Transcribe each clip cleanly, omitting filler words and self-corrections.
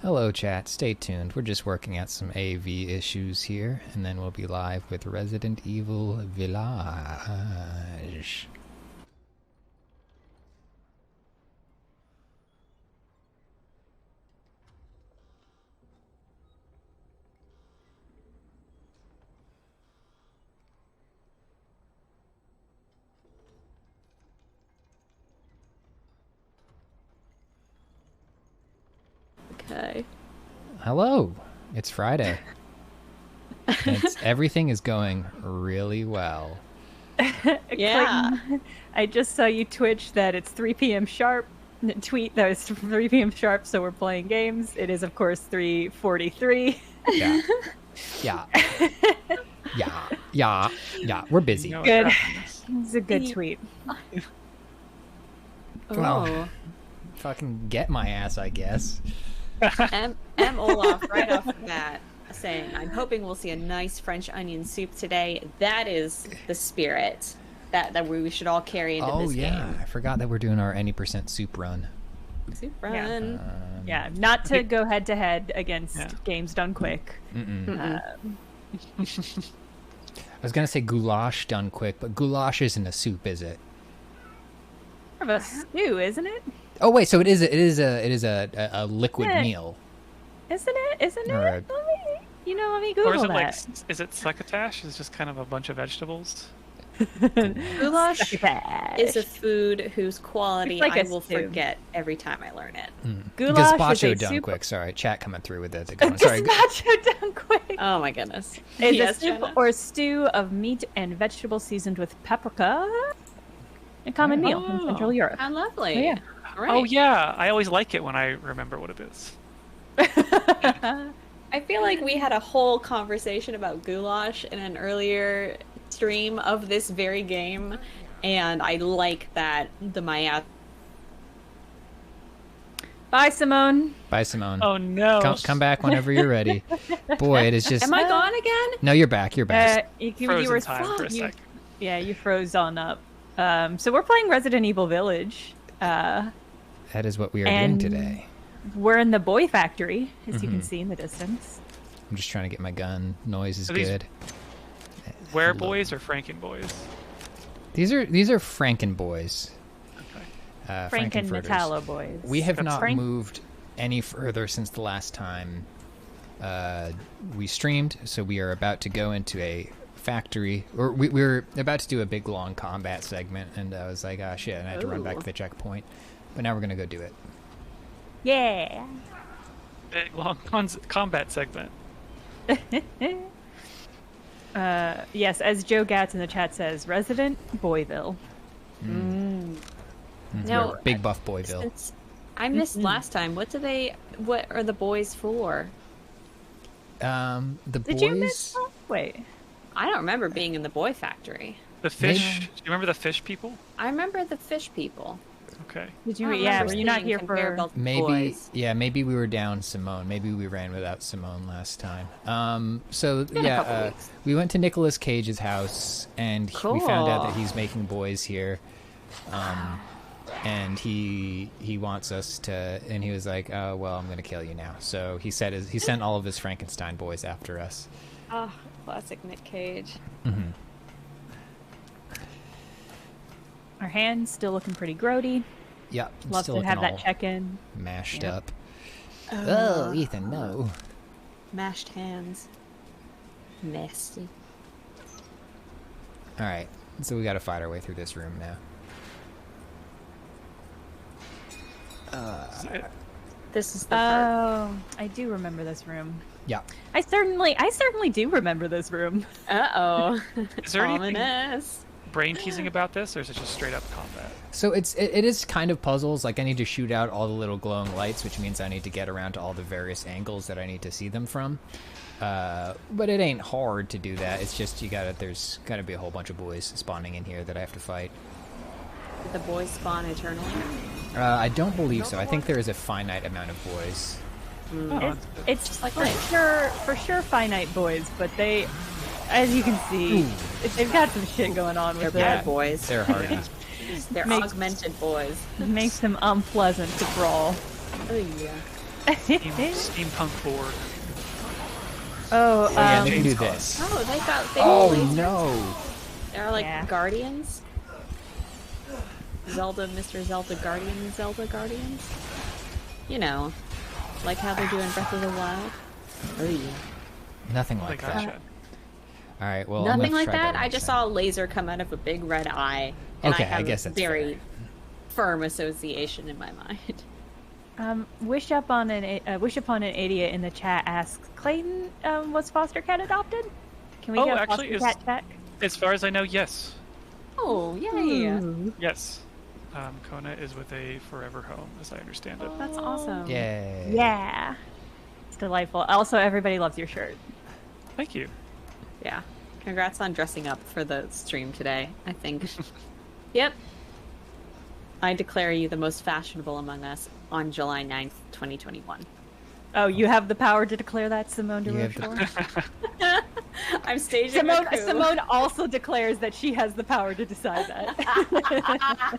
Hello, chat. Stay tuned. We're just working out some AV issues here, and then we'll be live with Resident Evil Village. Okay. Hello. It's Friday. Everything is going really well. Yeah. I just saw you twitch that it's 3 p.m. sharp. Tweet that it's 3 p.m. sharp, so we're playing games. It is, of course, 3:43. Yeah. Yeah. We're busy. Good. It's a good tweet. Well, fucking get my ass, I guess. M. Olaf right off the bat saying, I'm hoping we'll see a nice French onion soup today. That is the spirit that we should all carry into this game. I forgot that we're doing our any % soup run. Soup run. Yeah, not to go head to head against games done quick. I was gonna say goulash done quick, but goulash isn't a soup, is it? More of a stew, isn't it? Oh wait, so it is a liquid meal. Isn't it? Isn't Or it? Let me Google Or is it that. is it succotash? It's just kind of a bunch of vegetables. Goulash is a food whose quality It's like I a will stew. forget every time I learn it. Goulash Gazpacho is a done soup. quick. Sorry, chat coming through with it. Sorry. Gazpacho done quick. Oh my goodness. It's Yes, a soup Jenna? or stew of meat and vegetables seasoned with paprika. A common meal in Central Europe. How lovely. Oh, yeah. All right. Oh yeah, I always like it when I remember what it is. I feel like we had a whole conversation about goulash in an earlier stream of this very game, and I like that the Maya. Bye, Simone. Bye, Simone. Oh no! Come back whenever you're ready. Boy, it is just. Am I gone again? No, you're back. You're back. You Frozen were time for a sec. Yeah, you froze on up. So we're playing Resident Evil Village. That is what we are doing today. We're in the boy factory, as you can see in the distance. I'm just trying to get my gun. Noise is Are these- good. Where boys or Franken boys? These are Franken boys. Okay. Frank and Frankenfurters. Metallo boys. We have not Frank- moved any further since the last time we streamed, so we are about to go into a factory, or we were about to do a big long combat segment, and I was like, ah, shit, and I had to run back to the checkpoint. But now we're gonna go do it. Yeah. Big long combat segment. Yes, as Joe Gatz in the chat says, Resident Boyville. No, Big buff Boyville. Since I missed last time. What are the boys for? The Did boys. you miss that? Wait. I don't remember being in the boy factory. The fish. Do you remember the fish people? I remember the fish people. Okay. Did I you? don't Yeah, remember were you not seeing here conveyor for? belt Maybe, boys. maybe we were down Simone. Maybe we ran without Simone last time. So Been a couple weeks. we went to Nicolas Cage's house, and we found out that Cool. he's making boys here. And he wants us to, and he was like, "Oh well, I'm gonna kill you now." So he sent all of his Frankenstein boys after us. Oh, classic Nick Cage. Our hands still looking pretty grody. Yep, Love still to have looking that all check-in. mashed Yep. up. Oh, Ethan, no. Mashed hands. Nasty. All right, so we got to fight our way through this room now. This is the part. Oh, I do remember this room. Yeah. I certainly do remember this room. Uh-oh. Is there anything Ominous. brain teasing about this, or is it just straight up combat? So it is kind of puzzles. Like I need to shoot out all the little glowing lights, which means I need to get around to all the various angles that I need to see them from. But it ain't hard to do that. It's just there's gotta be a whole bunch of boys spawning in here that I have to fight. Did the boys spawn eternally? I don't believe so. I think there is a finite amount of boys. Oh, It's like for life. sure finite boys, but they, as you can see, they've got some shit going on They're with bad that. boys. They're hardy. They're Makes- augmented boys. It makes them unpleasant to brawl. Oh yeah. Steampunk board. Oh, Yeah, they can do Chainsaw. this. Oh, they got. Oh lasers. no! They're like Yeah. guardians. Zelda, Mr. Zelda Guardian, Zelda Guardians. You know, like how they do in Breath of the Wild. Oh yeah. Nothing Oh my like gosh. that. All right, well, I'm Nothing gonna like try that. I next just time. saw a laser come out of a big red eye, and Okay, I I have guess a that's very firm association in my mind. Wish upon an idiot in the chat asks Clayton, was foster cat adopted? Can we Oh, get a actually, foster cat check? As far as I know, yes. Oh yay! Yes. Kona is with a forever home, as I understand it. That's awesome. Yay! Yeah, it's delightful. Also, everybody loves your shirt. Thank you. Yeah. Congrats on dressing up for the stream today, I think. Yep. I declare you the most fashionable among us on July 9th, 2021. Oh, you have the power to declare that, Simone de You have Rochefort? I'm staging a coup. Simone also declares that she has the power to decide that.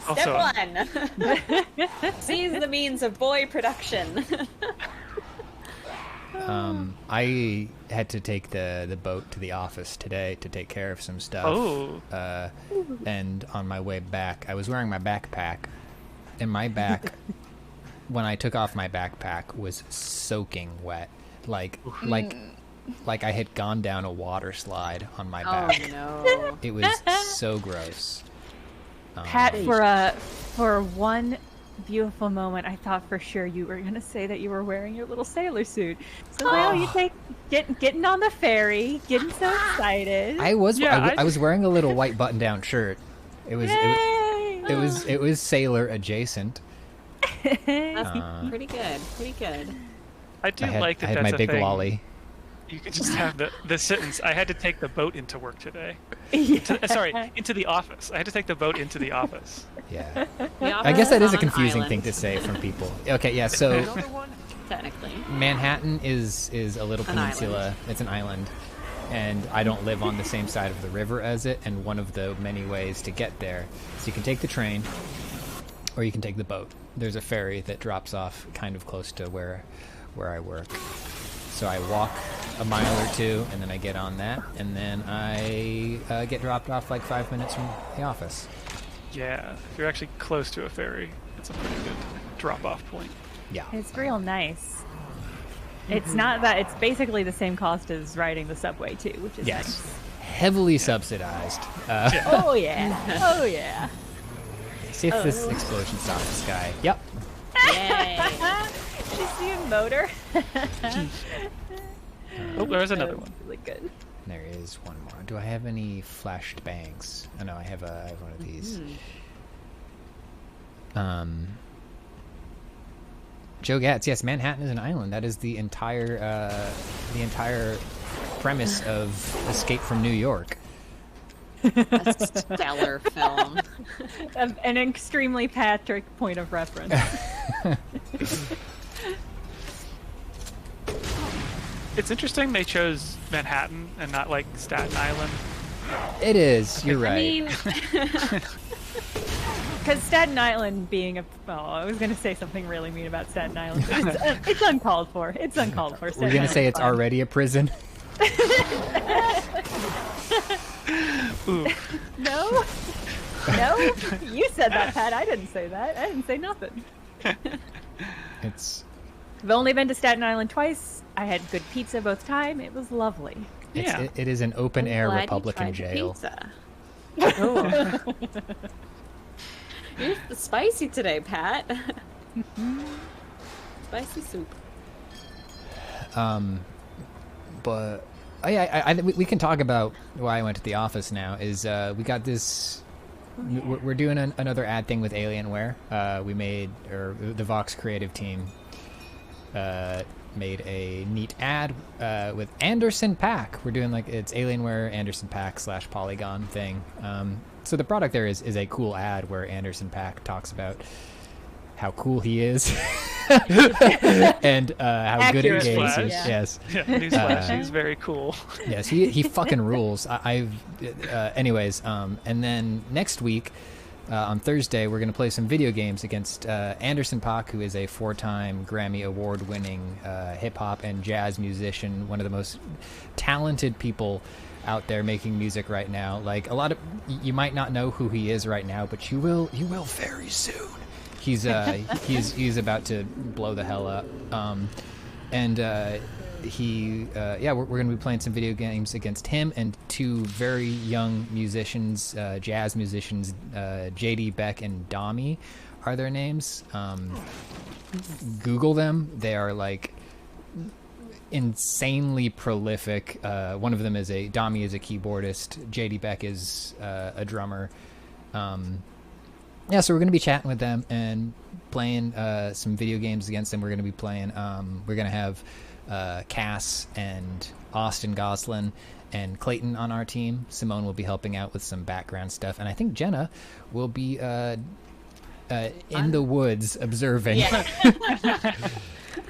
Also, Step 1. Seize the means of boy production. I had to take the boat to the office today to take care of some stuff. Oh. And on my way back, I was wearing my backpack, and my back, when I took off my backpack, was soaking wet, like I had gone down a water slide on my back. Oh no. It was so gross. Pat, for one beautiful moment, I thought for sure you were gonna say that you were wearing your little sailor suit. So now you getting on the ferry, getting so excited. I was Yeah, I was wearing a little white button-down shirt. It was it was sailor adjacent. That's pretty good. Pretty good. I do like that I had that's my a big thing. lolly. You could just have the sentence, I had to take the boat into work today. Yeah. Sorry, into the office. I had to take the boat into the office. Yeah. The I guess that is a office on confusing island, thing to say from people. Okay, yeah, so Another one? technically. Manhattan is a little An peninsula. island. It's an island. And I don't live on the same side of the river as it, and one of the many ways to get there is you can take the train or you can take the boat. There's a ferry that drops off kind of close to where I work. So I walk a mile or two, and then I get on that, and then I get dropped off like 5 minutes from the office. Yeah, if you're actually close to a ferry, it's a pretty good drop-off point. Yeah. It's real nice. It's not that it's basically the same cost as riding the subway too, which is Yes. Heavily subsidized. nice. Oh yeah. Oh yeah. See if this explosion stops this guy. Yep. Yay. Did you see a motor? Oh, there's That another was one. really good. There is one more. Do I have any flashed bangs? Oh no, I have one of these. Joe Gatz, yes, Manhattan is an island. That is the entire premise of Escape from New York. That's a stellar film. An extremely Patrick point of reference. It's interesting they chose Manhattan and not like Staten Island. It is. You're right. I mean, Because Staten Island being I was going to say something really mean about Staten Island. But it's uncalled for. It's uncalled for. We're gonna say it's already a prison. Ooh. No? No? You said that, Pat. I didn't say that. I didn't say nothing. It's I've only been to Staten Island twice. I had good pizza both time. It was lovely. Yeah. it is an open air glad you Republican tried the jail. Pizza. Oh. You're spicy today, Pat. Spicy soup. But we can talk about why I went to the office now. Is we got this? We're doing another ad thing with Alienware. We made, or the Vox creative team made a neat ad with Anderson Pack. We're doing like it's Alienware Anderson Pack / Polygon thing. So the product there is a cool ad where Anderson Pack talks about how cool he is and how good at Accurate games flash. he is. Yeah. Yes. Yeah, newsflash, he's very cool. Yes, he fucking rules. Anyways, and then next week on Thursday, we're going to play some video games against Anderson .Paak, who is a 4-time Grammy Award-winning hip-hop and jazz musician, one of the most talented people out there making music right now. Like, a lot of you might not know who he is right now, but you will very soon. He's he's about to blow the hell up. We're going to be playing some video games against him and 2 very young musicians, jazz musicians, JD Beck and Dami are their names. Google them. They are like insanely prolific. One of them Dami is a keyboardist. JD Beck is a drummer. So we're going to be chatting with them and playing some video games against them. We're going to be playing, we're going to have Cass and Austin Goslin and Clayton on our team. Simone will be helping out with some background stuff. And I think Jenna will be in the woods observing. Yeah.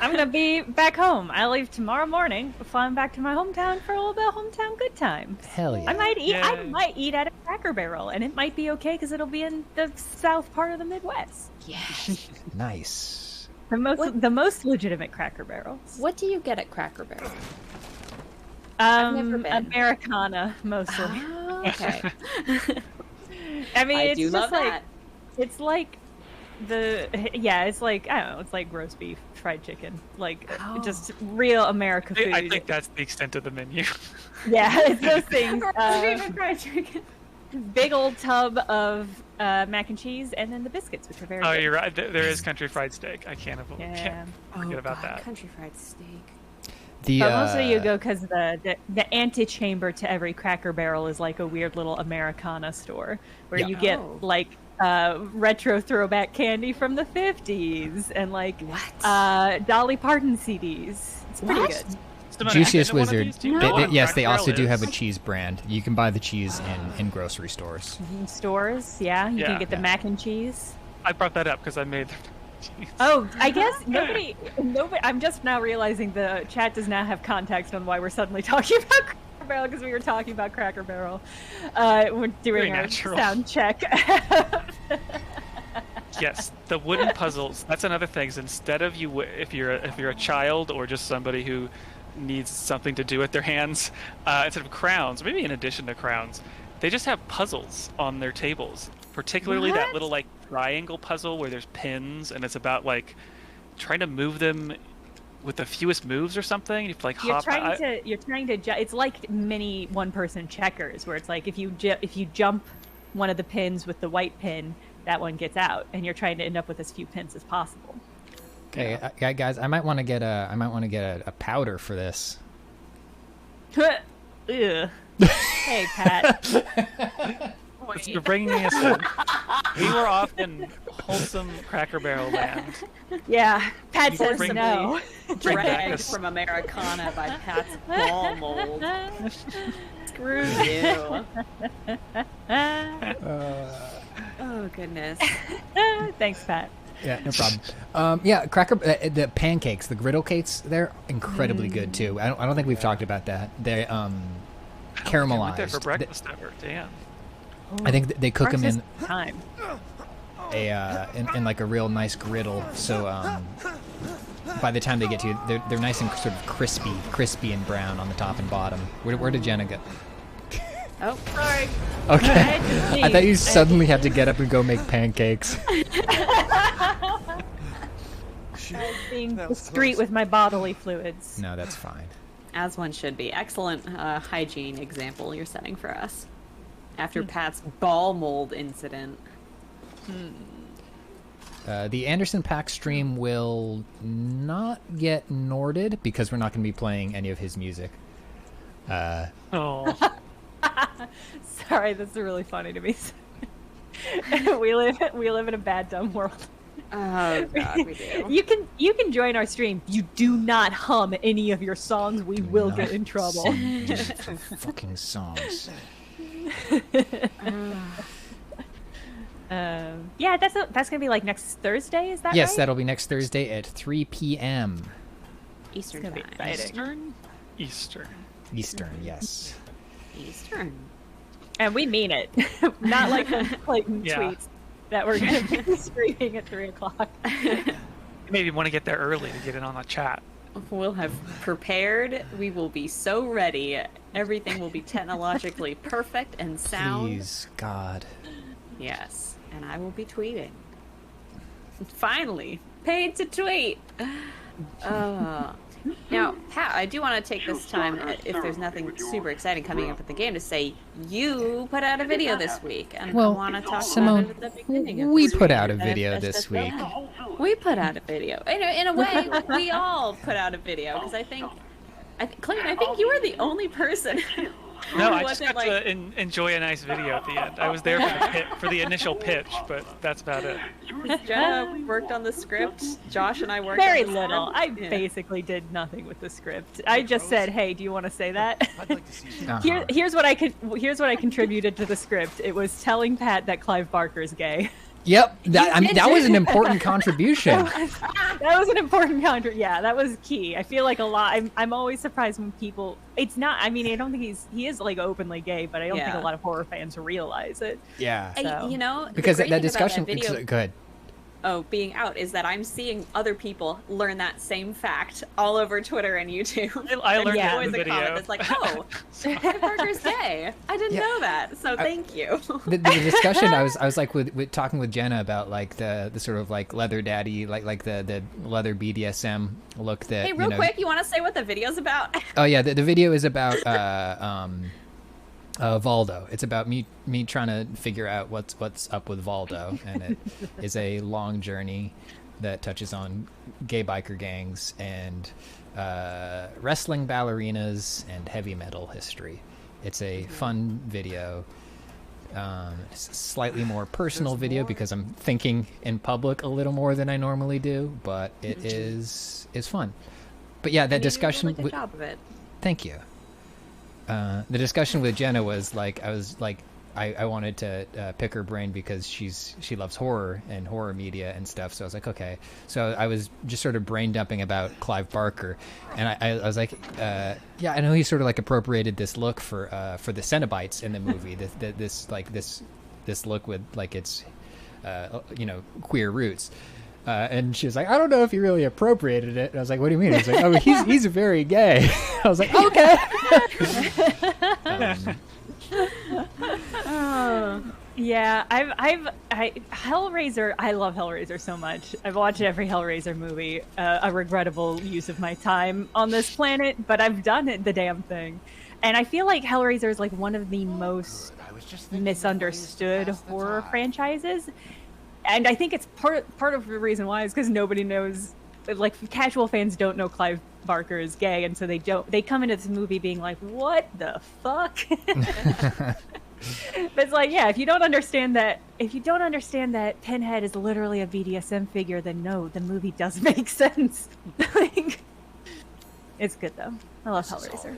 I'm going to be back home. I leave tomorrow morning, flying back to my hometown for a little bit of hometown good times. Hell yeah. I might eat at a Cracker Barrel, and it might be okay because it'll be in the south part of the Midwest. Yes. Nice. The most legitimate Cracker Barrels. What do you get at Cracker Barrel? Never been. Americana, mostly. Oh, okay. I mean, it's do love just like that. it's like it's like, I don't know, it's like roast beef, fried chicken, like just real America food. I think that's the extent of the menu. Yeah, it's those things. Roast beef and fried chicken. Big old tub of mac and cheese, and then the biscuits, which are very good. You're right. There is country fried steak. I can't Yeah. forget about that. Country fried steak. But mostly you go because the antechamber to every Cracker Barrel is like a weird little Americana store where you get like retro throwback candy from the 50s and like Dolly Parton CDs. It's pretty good. Juiciest Wizard. Yes, they also do have a cheese brand. You can buy the cheese in grocery stores. In stores, yeah. You can get the mac and cheese. I brought that up because I made them. Oh, I guess nobody. I'm just now realizing the chat does not have context on why we're suddenly talking about Cracker Barrel, because we were talking about Cracker Barrel. We're doing our sound check. Yes, the wooden puzzles. That's another thing. Is instead of if you're a child or just somebody who needs something to do with their hands, instead of crowns, maybe in addition to crowns, they just have puzzles on their tables. Particularly that little like triangle puzzle where there's pins and it's about like trying to move them with the fewest moves or something. You have to like you're hop. Trying to. It's like mini one-person checkers where it's like if you jump one of the pins with the white pin, that one gets out, and you're trying to end up with as few pins as possible. Okay, guys, I might want to get a powder for this. Ugh. Hey, Pat. You're bringing us in. We were off in wholesome Cracker Barrel land. Yeah, Pat says no. Dragged from Americana by Pat's ball mold. Screw you. Oh, goodness. Thanks, Pat. Yeah, no problem. The pancakes, the griddle cakes, they're incredibly good too. I don't think we've talked about that. They caramelized. I went there for breakfast ever. Damn. I think they cook them in time. In like a real nice griddle. So by the time they get to you, they're nice and sort of crispy and brown on the top and bottom. Where did Jenna go? Oh, sorry. Okay. I thought you suddenly had to get up and go make pancakes. Being discreet with my bodily fluids. No, that's fine. As one should be. Excellent hygiene example you're setting for us. After Pat's ball mold incident. The Anderson .Paak stream will not get Norded because we're not going to be playing any of his music. Sorry, that's really funny to me. we live in a bad dumb world. Oh God, we do. You can join our stream. You do not hum any of your songs. We will get in trouble. Fucking songs. That's gonna be like next Thursday. Is that right? Yes, that'll be next Thursday at 3 p.m. Eastern time. Eastern, yes. Eastern. And we mean it. Not like Clayton tweets. that we're going to be streaming at 3 o'clock. Maybe want to get there early to get in on the chat. We'll have prepared. We will be so ready. Everything will be technologically perfect and sound. Please, God. Yes, and I will be tweeting. Finally, paid to tweet. Now, Pat, I do want to take this time, if there's nothing super exciting coming up at the game, to say you put out a video this week, and I want to talk Simone, about it at the beginning. Of we the put stream. out a video this week. We put out a video. In a way, we all put out a video because Clayton, I think you were the only person. No, who I just wasn't, got to enjoy a nice video at the end. I was there for the initial pitch, but that's about it. Jenna worked on the script. Josh and I worked Very on the little. script. I basically did nothing with the script. I just said, "Hey, do you want to say that?" I'd like to see you. Here's what I contributed to the script. It was telling Pat that Clive Barker's gay. Yep, that was an important contribution. That was an important Yeah, that was key. I feel like a lot. I'm always surprised when people. It's not. I mean, I don't think he is like openly gay, but I don't think a lot of horror fans realize it. Yeah, So. because the great that thing discussion. about that video, Good. being out is that I'm seeing other people learn that same fact all over Twitter and YouTube. I learned it it in in the the video. comment that's like, oh, Clive Barker's gay. I didn't know that. So thank you. The discussion I was like with talking with Jenna about like the sort of like leather daddy like the leather BDSM look that. Hey, real quick, you want to say what the video's about? Oh yeah, the video is about Valdo. It's about me trying to figure out what's up with Valdo, and it is a long journey that touches on gay biker gangs and wrestling ballerinas and heavy metal history. It's a fun video. It's a slightly more personal video because I'm thinking in public a little more than I normally do, but it is fun. But yeah, that discussion. You did a really good job of it. Thank you. The discussion with Jenna was like, I wanted to pick her brain because she loves horror and horror media and stuff. So I was like, okay. So I was just sort of brain dumping about Clive Barker, and I was like, yeah, I know he sort of like appropriated this look for the Cenobites in the movie. This look with like its queer roots. And she was like, I don't know if he really appropriated it. And I was like, what do you mean? I was like, oh, he's very gay. I was like, okay. Yeah, Hellraiser. I love Hellraiser so much. I've watched every Hellraiser movie. A regrettable use of my time on this planet, but I've done it, the damn thing. And I feel like Hellraiser is like one of the most misunderstood horror franchises. And I think it's part of the reason why is because nobody knows, like casual fans don't know Clive Barker is gay, and so they come into this movie being like, what the fuck? But it's like, yeah, if you don't understand that Pinhead is literally a BDSM figure, then no, the movie does make sense. Like, it's good though. I love Hellraiser.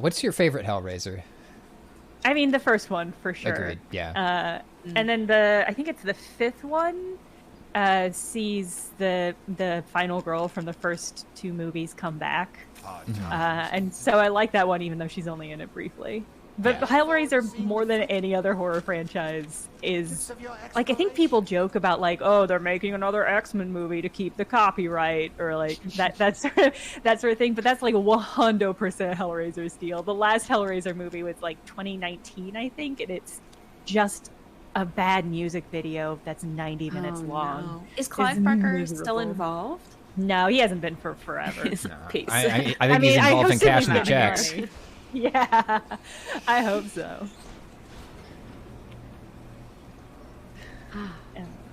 What's your favorite Hellraiser? I mean, the first one for sure. Agreed. Yeah. And then I think it's the fifth one, sees the final girl from the first two movies come back, and so I like that one even though she's only in it briefly. But Hellraiser, more than any other horror franchise, is like, I think people joke about like, oh, they're making another X-Men movie to keep the copyright, or like that sort of thing. But that's like 100% Hellraiser's deal. The last Hellraiser movie was like 2019, I think, and it's just a bad music video that's 90 minutes long. No. Is Clive Barker still involved? No, he hasn't been for forever. Peace. I think he's involved in cashing the checks. Yeah, I hope so.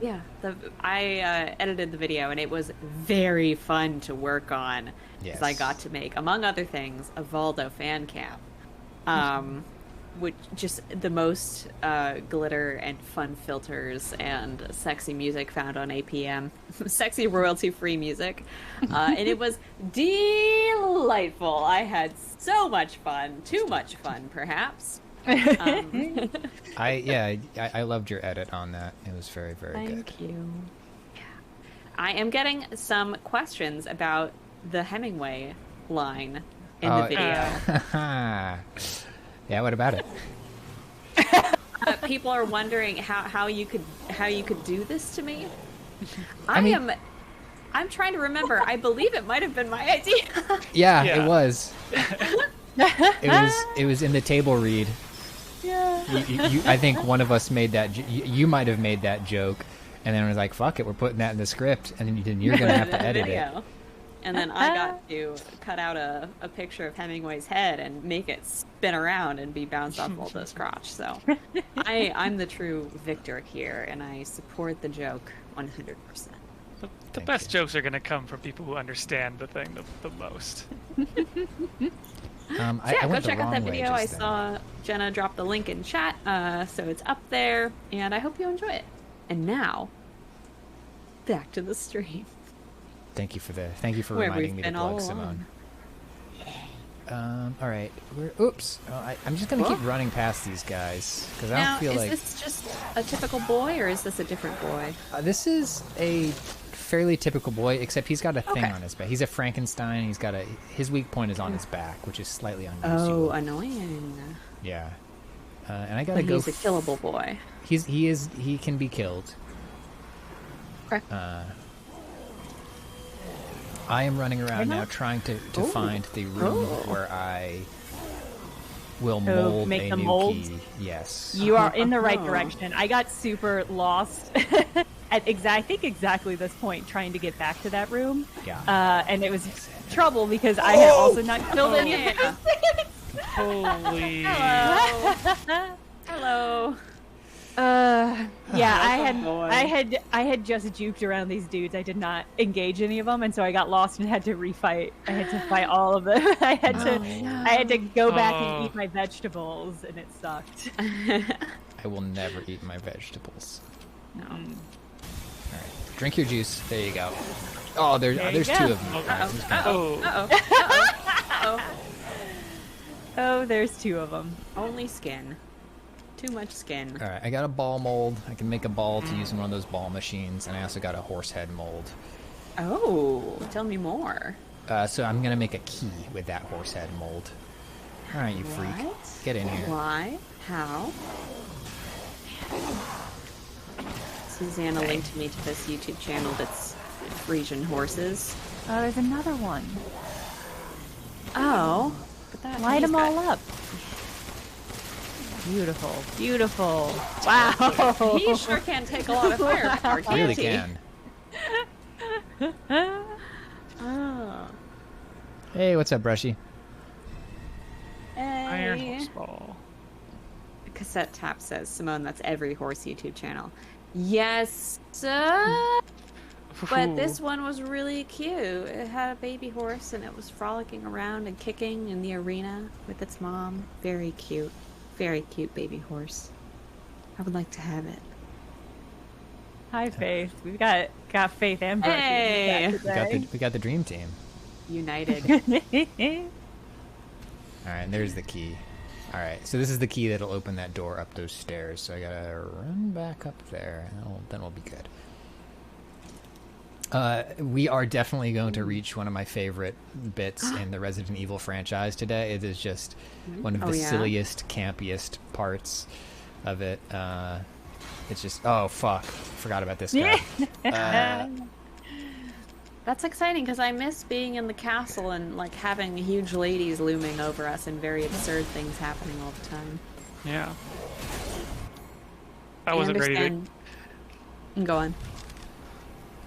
Yeah, I edited the video, and it was very fun to work on. Yes. Because I got to make, among other things, a Valdo fan cam, which just the most glitter and fun filters and sexy music found on APM, sexy royalty-free music, and it was delightful. I had so much fun, too much fun, perhaps. I loved your edit on that. It was very, very good. Thank you. Yeah. I am getting some questions about the Hemingway line in the video. Yeah, what about it? people are wondering how you could do this to me. mean- I'm trying to remember. I believe it might have been my idea. Yeah, Yeah. it was. It was in the table read. Yeah. I think one of us made that. You might have made that joke, and then I was like, "Fuck it, we're putting that in the script," and then you're gonna have to edit it. Video. And then I got to cut out a picture of Hemingway's head and make it spin around and be bounced off Waldo's crotch. So I'm the true victor here, and I support the joke 100%. The Thank best you. jokes are going to come from people who understand the thing the most. So I yeah, go went the check out that wrong way video. I just then. saw Jenna drop the link in chat, so it's up there, and I hope you enjoy it. And now, back to the stream. Thank you for Where reminding we've me to been all plug along. Simone. All right. Oops. I'm just gonna keep running past these guys because I Now, don't feel is like this just a typical boy, or is this a different boy? this is a fairly typical boy, except he's got a thing Okay. on his back. He's a Frankenstein. His weak point is on his back, which is slightly Oh, unusual. annoying. Yeah. And I gotta But go. he's a killable boy. He can be killed. Okay. I am running around know. now trying to Ooh. find the room where I will Oh, mold make a the new molds? key. Yes. You are in the right Oh. direction. I got super lost at I think exactly this point, trying to get back to that room. Yeah. And it was trouble because I had also not killed any of Yeah. Holy. Hello. Yeah, boy. I had just juked around these dudes. I did not engage any of them, and so I got lost and had to refight. I had to fight all of them. I had to go back and Oh. eat my vegetables, and it sucked. I will never eat my vegetables. No. All right. Drink your juice. There you go. Oh, There you there's go. two of them. Oh. Uh-oh. Oh, there's two of them. Only skin. Too much skin. All right. I got a ball mold. I can make a ball to use in one of those ball machines, and I also got a horse head mold. Oh, tell me more. So I'm gonna make a key with that horse head mold. All right, you freak. What? Get in here. Why? How? Susanna linked me to this YouTube channel that's Frisian horses. Oh, there's another one. Oh. But that, Light he's them all got- up. Beautiful, beautiful. Wow. He sure can take a lot of firepower, can't Really he? can. Oh. Hey, what's up, Brushy? Iron Hey. horse ball. Cassette Tap says, Simone, that's every horse YouTube channel. Yes, but this one was really cute. It had a baby horse and it was frolicking around and kicking in the arena with its mom. Very cute. Very cute baby horse. I would like to have it. Hi, Faith. We've got Faith and Brooke. Hey. We got the dream team. United. All right, and there's the key. All right, so this is the key that'll open that door up those stairs. So I gotta run back up there, and then we'll be good. We are definitely going to reach one of my favorite bits in the Resident Evil franchise today. It is just one of the Oh, yeah? silliest, campiest parts of it. It's just, oh fuck, forgot about this guy. That's exciting because I miss being in the castle and like having huge ladies looming over us and very absurd things happening all the time. Yeah. I wasn't ready to. Go on.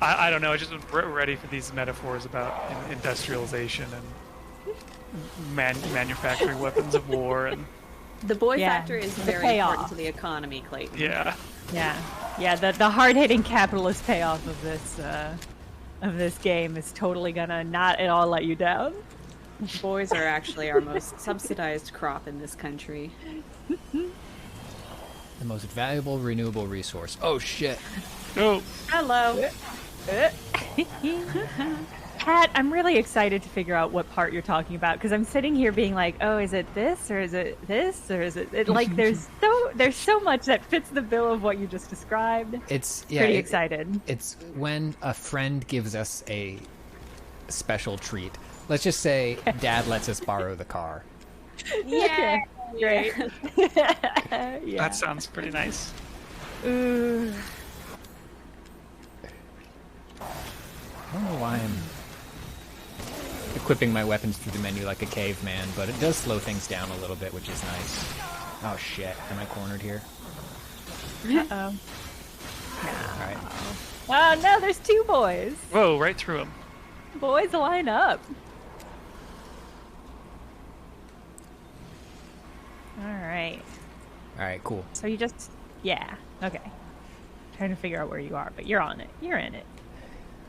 I don't know. I just wasn't ready for these metaphors about industrialization and manufacturing weapons of war and The boy Yeah, factor is the very payoff. important to the economy, Clayton. yeah. Yeah. The hard-hitting capitalist payoff of this game is totally gonna not at all let you down. Boys are actually our most subsidized crop in this country. The most valuable renewable resource. Oh shit. Oh, Hello. Pat, I'm really excited to figure out what part you're talking about because I'm sitting here being like, oh, is it this or is it this or is it like there's so much that fits the bill of what you just described. It's yeah. Pretty excited. It's when a friend gives us a special treat. Let's just say Dad lets us borrow the car. Yeah. Great. Yeah. That sounds pretty nice. Ooh. I don't know why I'm equipping my weapons through the menu like a caveman, but it does slow things down a little bit, which is nice. Oh shit, am I cornered here? Uh-oh. Alright. Oh no, there's 2 boys. Whoa, right through him. Boys, line up. Alright. Alright, cool. So you just... Yeah. Okay. Trying to figure out where you are, but you're on it. You're in it.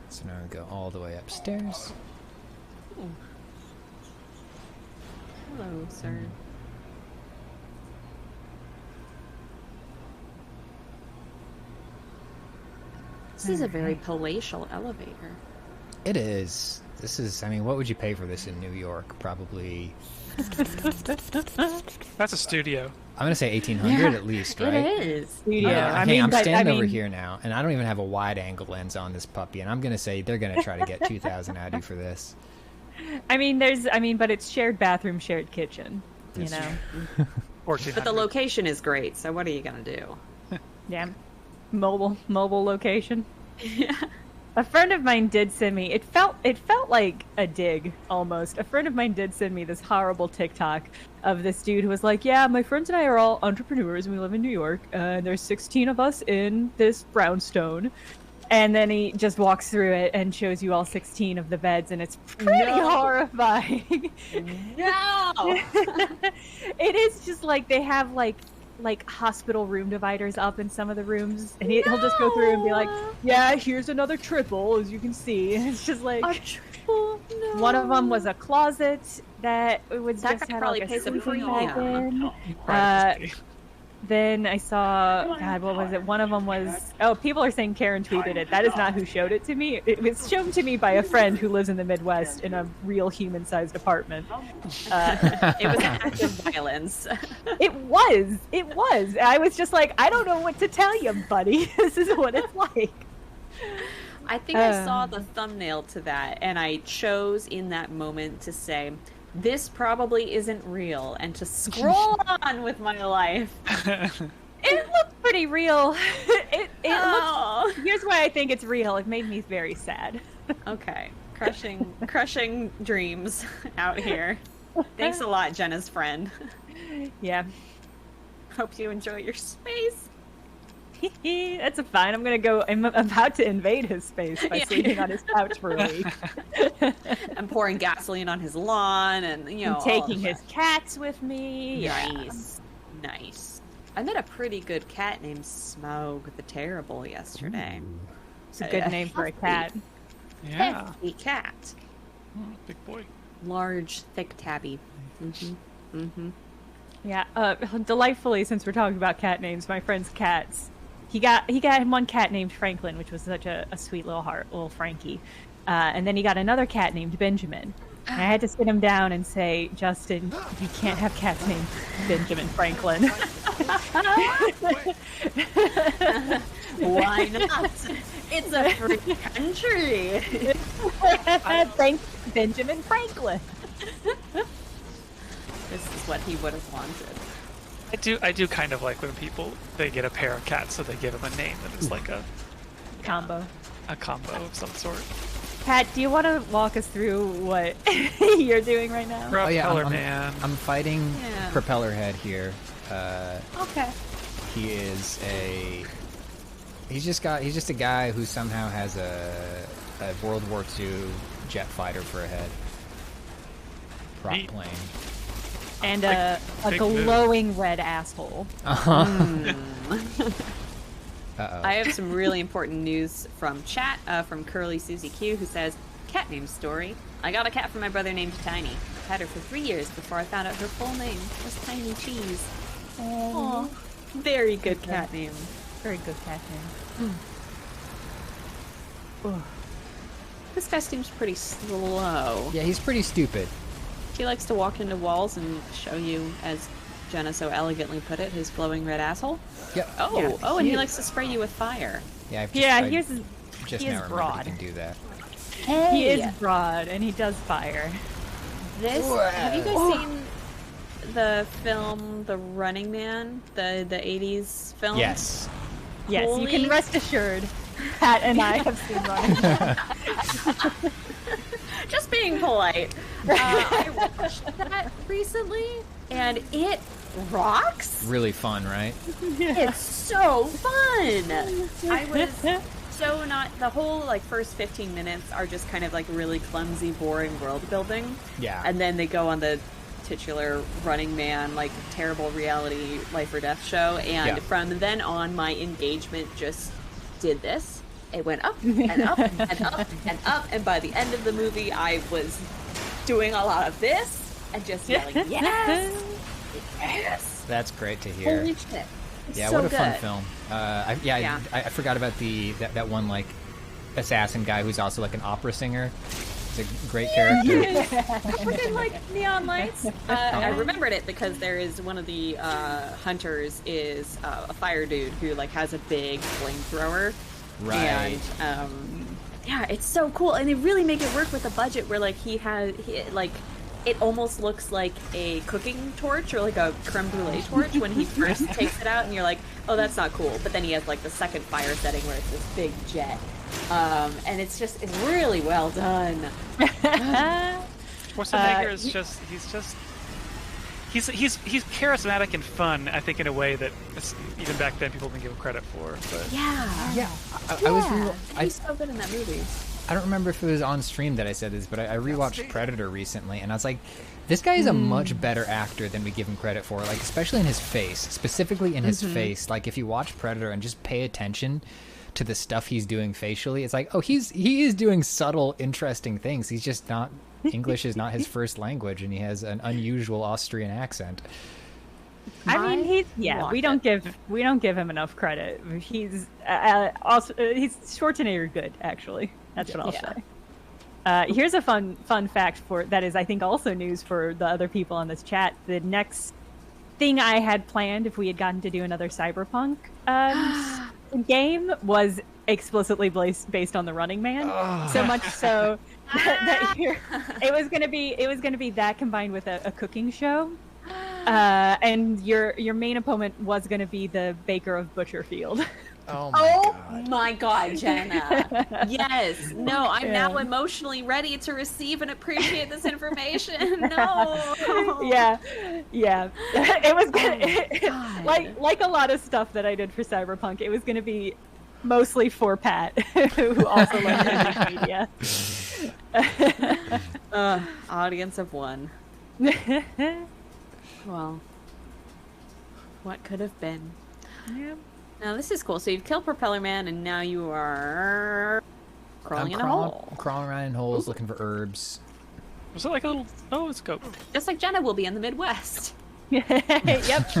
So now we go all the way upstairs. Hello, sir. This is a very palatial elevator. It is. This is, I mean, what would you pay for this in New York? Probably, That's a studio. I'm going to say 1800 at least, right? It is. Studio. I'm but, standing over here now, and I don't even have a wide angle lens on this puppy, and I'm going to say they're going to try to get 2,000 out of you for this. but it's shared bathroom, shared kitchen. You That's know. But the location is great, so what are you gonna do? Yeah. Mobile location. Yeah. A friend of mine did send me. It felt like a dig almost. A friend of mine did send me this horrible TikTok of this dude who was like, "Yeah, my friends and I are all entrepreneurs, and we live in New York, and there's 16 of us in this brownstone." And then he just walks through it and shows you all 16 of the beds, and it's pretty horrifying. No. It is just like they have like hospital room dividers up in some of the rooms, and he'll just go through and be like, "Yeah, here's another triple, as you can see." And it's just like A triple? No. one of them was a closet that was That just guy had probably like a pays a sleeping bag premium. in. Then I saw, God, what was it? One of them was, people are saying Karen tweeted it. That is not who showed it to me. It was shown to me by a friend who lives in the Midwest in a real human-sized apartment. It was an act of violence. It was. I was just like, I don't know what to tell you, buddy. This is what it's like. I think I saw the thumbnail to that, and I chose in that moment to say, "This probably isn't real," and to scroll on with my life. It looked pretty real. It Oh. looked. Here's why I think it's real. It made me very sad. Okay, crushing dreams out here. Thanks a lot, Jenna's friend. Yeah. Hope you enjoy your space. That's fine. I'm about to invade his space by sleeping on his couch for a week. I'm pouring gasoline on his lawn, and I'm taking his cats with me. Nice, nice. I met a pretty good cat named Smoke the Terrible yesterday. It's a good name for a cat. Yeah. Hefty cat. Big boy. Large, thick tabby. Mm-hmm. Mm-hmm. Yeah. Delightfully, since we're talking about cat names, my friend's cats. He got one cat named Franklin, which was such a sweet little heart, little Frankie. And then he got another cat named Benjamin. And I had to sit him down and say, "Justin, you can't have cats named Benjamin Franklin." Why not? It's a free country. Thanks, Benjamin Franklin. This is what he would have wanted. I do kind of like when they get a pair of cats, so they give them a name that is like a Combo. combo of some sort. Pat, do you want to walk us through what you're doing right now? Propeller I'm, Man. I'm fighting Yeah. Propellerhead here. Okay. He's just a guy who somehow has a World War II jet fighter for a head. Prop Neat. plane. And Like, a big move. glowing red asshole. Uh-oh. I have some really important news from chat, from Curly Susie Q, who says, "Cat name story. I got a cat from my brother named Tiny. Had her for 3 years before I found out her full name was Tiny Cheese." Aww. Very good cat name. Very good cat name. This guy seems pretty slow. Yeah, he's pretty stupid. He likes to walk into walls and show you, as Jenna so elegantly put it, his glowing red asshole. Yep. Oh, Yeah. and he likes to spray you with fire. Yeah, I He just is now remembered broad. he can do that. He is broad, and he does fire. This. Have you guys seen the film The Running Man, the 80s film? Yes. Yes, you can rest assured. Pat and I have seen Running. Just being polite. I watched that recently, and it rocks. Really fun, right? It's so fun. I was so not the whole like first 15 minutes are just kind of like really clumsy, boring world building. Yeah. And then they go on the titular Running Man, like terrible reality life or death show, and from then on my engagement just did this. It went up and up and up and up, and by the end of the movie I was doing a lot of this and just yelling yes, yes. That's great to hear. Holy shit. It's Yeah, so what a fun good. film. I forgot about that one like assassin guy who's also like an opera singer. It's a great character. Freaking like neon lights. I remembered it because there is one of the hunters is a fire dude who like has a big flamethrower. Right. And yeah, it's so cool, and they really make it work with the budget where like he like it almost looks like a cooking torch or like a creme brulee torch when he first takes it out, and you're like, oh, that's not cool. But then he has like the second fire setting where it's this big jet, and it's really well done. Schwarzenegger is he's charismatic and fun. I think in a way that even back then people didn't give him credit for. But Yeah. He's so good in that movie. I don't remember if it was on stream that I said this, but I rewatched Predator recently, and I was like, this guy is a much better actor than we give him credit for, like, especially in his face, specifically in his face. Like, if you watch Predator and just pay attention to the stuff he's doing facially, it's like, oh, he is doing subtle, interesting things. He's just not, English is not his first language, and he has an unusual Austrian accent. I mean, we don't give him enough credit. He's also he's Schwarzenegger good, actually. That's what I'll say. Here's a fun fact that is, I think, also news for the other people on this chat. The next thing I had planned, if we had gotten to do another Cyberpunk game, was explicitly based on the Running Man. So much so that it was going to be that combined with a cooking show. And your main opponent was going to be the Baker of Butcherfield. Oh my god, Jenna. Yes. No, I'm now emotionally ready to receive and appreciate this information. No. Yeah. It was gonna, like a lot of stuff that I did for Cyberpunk, it was going to be mostly for Pat, who also loves media. Audience of one. Well, what could have been? Yeah. Now this is cool. So you've killed Propeller Man, and now you are crawling in a hole. Crawling around in holes, looking for herbs. was it like a little? Oh, it's a goat. Just like Jenna will be in the Midwest. Yep.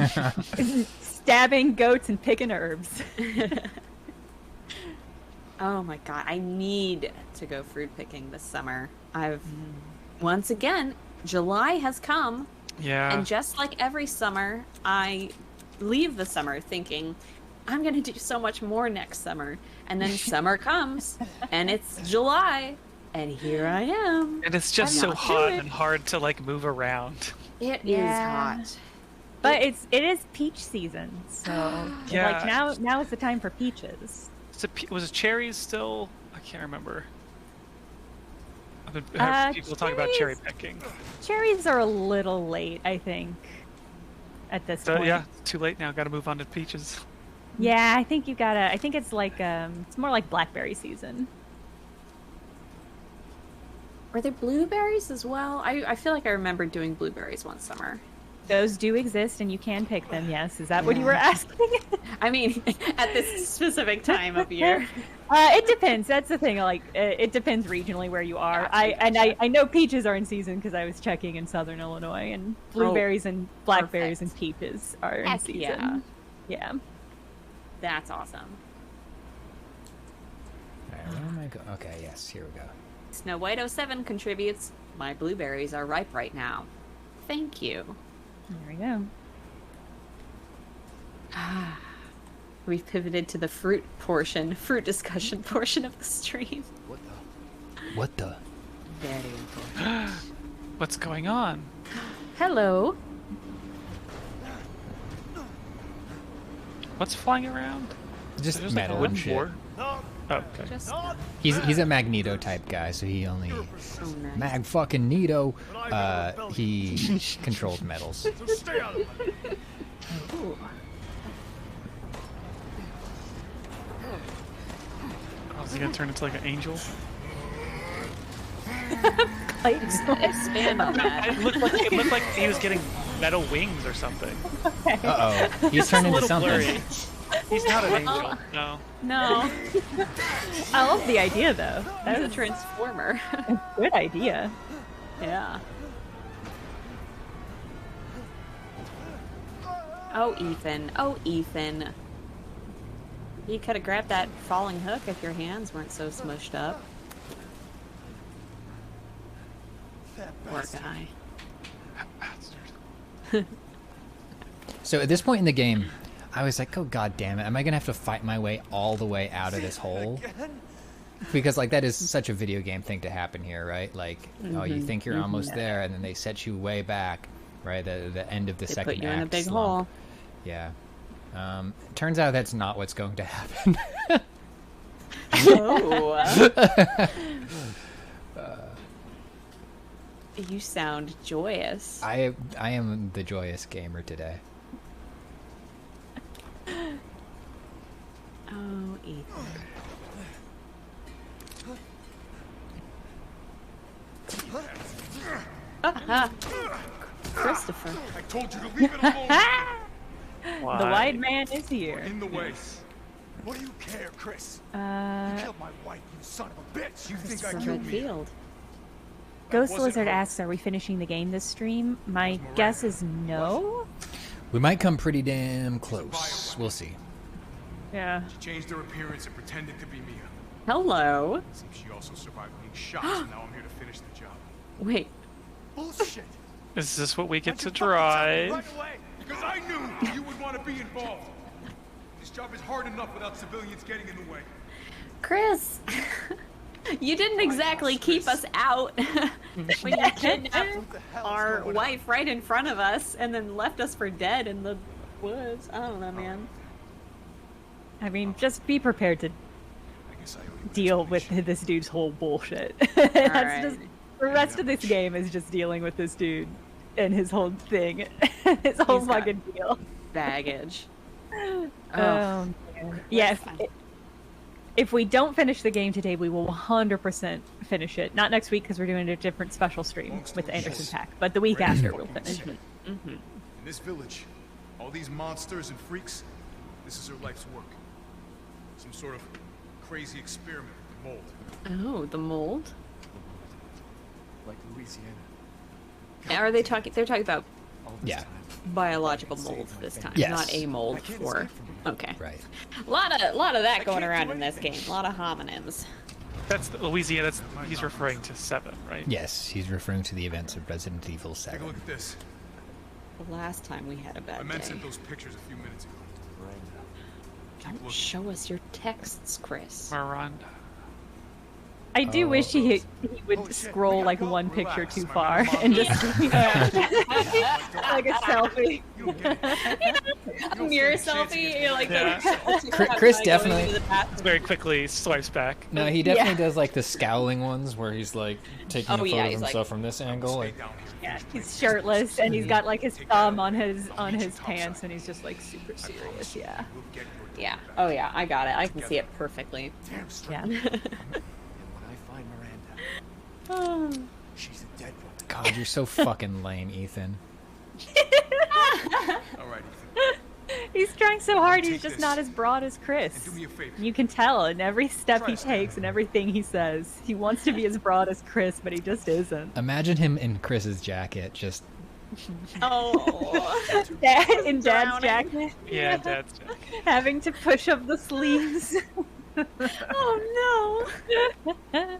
Stabbing goats and picking herbs. Oh my god, I need to go fruit picking this summer. Once again, July has come. Yeah. And just like every summer, I leave the summer thinking, I'm going to do so much more next summer. And then summer comes, and it's July, and here I am. And it's just so hot and hard to like move around. It is hot. But it is peach season, so Yeah. like now is the time for peaches. Was it cherries still? I can't remember. I've been having people talking about cherry picking. Cherries are a little late, I think, at this point. Yeah, too late now. Got to move on to peaches. Yeah, I think you gotta. I think it's like it's more like blackberry season. Were there blueberries as well? I feel like I remember doing blueberries one summer. Those do exist, and you can pick them. Yes, is that what you were asking? I mean, at this specific time of year. It depends. That's the thing. Like, it depends regionally where you are. I know peaches are in season because I was checking in Southern Illinois, and blueberries and blackberries and peaches are in season. Yeah. That's awesome. All right, where am I going? Okay, yes, here we go. Snow White 07 contributes, my blueberries are ripe right now. Thank you. There we go. We've pivoted to the fruit discussion portion of the stream. What the? Very important. What's going on? Hello. What's flying around? Just There's metal like a wooden and shit. board. Oh, okay. Just He's a Magneto type guy, so he only oh, nice. Mag fucking Neato. He controls metals. So stay out of it. Ooh. Oh, is he gonna turn into like an angel? Expand on that. It looked like he was getting metal wings or something. Uh oh, he's turned A into little something. blurry. He's not an angel. No. No, I love the idea though. that's a transformer. Good idea. Yeah. Oh, Ethan. Oh, Ethan. You could have grabbed that falling hook if your hands weren't so smushed up. Poor guy. So at this point in the game, I was like, oh god damn it, am I gonna have to fight my way all the way out of this hole? Because like that is such a video game thing to happen here, right? Like, oh, you think you're almost there, and then they set you way back, right? The end of the They second put you act. in a big slump. hole. Yeah. Turns out that's not what's going to happen. Oh. You sound joyous. I am the joyous gamer today. Oh, Ethan. Christopher. I told you to leave it alone. Why? The wide man is here. In the way. What do you care, Chris? You killed my wife, you son of a bitch. You think I Christopher killed me? Redfield. Ghost wasn't Lizard her. asks, "Are we finishing the game this stream?" My Miranda. guess is no. We might come pretty damn close. We'll see. Yeah. She changed her appearance and pretended to be Mia. Hello. Seems she also survived being shot, so now I'm here to finish the job. Wait. Bullshit. Is this what we get Why'd to you fucking tell me drive? right away? Because I knew you would want to be involved. This job is hard enough without civilians getting in the way. Chris, you didn't exactly keep us out when you kidnapped our wife right in front of us and then left us for dead in the woods. I don't know, man. I mean, just be prepared to I guess I owe you an deal with explanation. this dude's whole bullshit. That's Alright. just the rest of this game is just dealing with this dude and his whole thing, his whole He's got- fucking deal. Baggage. Man. Yeah, if we don't finish the game today, we will 100% finish it. Not next week because we're doing a different special stream with the Anderson Pack, but the week after we'll finish it. In this village, all these monsters and freaks, this is her life's work. Some sort of crazy experiment with mold. Oh, the mold? Like Louisiana. Are they talking? They're talking about All this Yeah. time. biological mold this time, Yes. not a mold I can't for. escape from you. Okay. Right. A lot of that going can't around do in this game. anything. A lot of homonyms. That's the Louisiana. He's referring to 7, right? Yes, he's referring to the events of Resident Evil Take a 7. look at this. The last time we had a I bad day. mentioned those pictures a few minutes ago. Keep Don't looking. show us your texts, Chris. Miranda. I do wish he would Oh, shit, scroll we gotta like go. one picture Relax, too my far mom. and just Like like a selfie. You don't get it. A mirror selfie, you're like Yeah. Chris definitely- Very quickly swipes back. No, he definitely does like the scowling ones where he's like taking Oh, a photo yeah, of he's like- himself from this angle. Stay Like, down here. Yeah, he's shirtless and he's got like his thumb on his pants and he's just like super serious. Yeah. We'll get your Yeah. daughter back. Oh yeah, I got it. I can see it perfectly. Damn straight. Yeah. And when I find Miranda, she's a dead woman. God, you're so fucking lame, Ethan. All right, Ethan. He's trying so hard, he's Take just this. not as broad as And Chris. do me a favor. You can tell in every step Try he to stand takes up. and everything he says. He wants to be as broad as Chris, but he just isn't. Imagine him in Chris's jacket, just Oh. In Dad's Drowning. jacket, Yeah, that's Jack. having to push up the sleeves. Oh no. all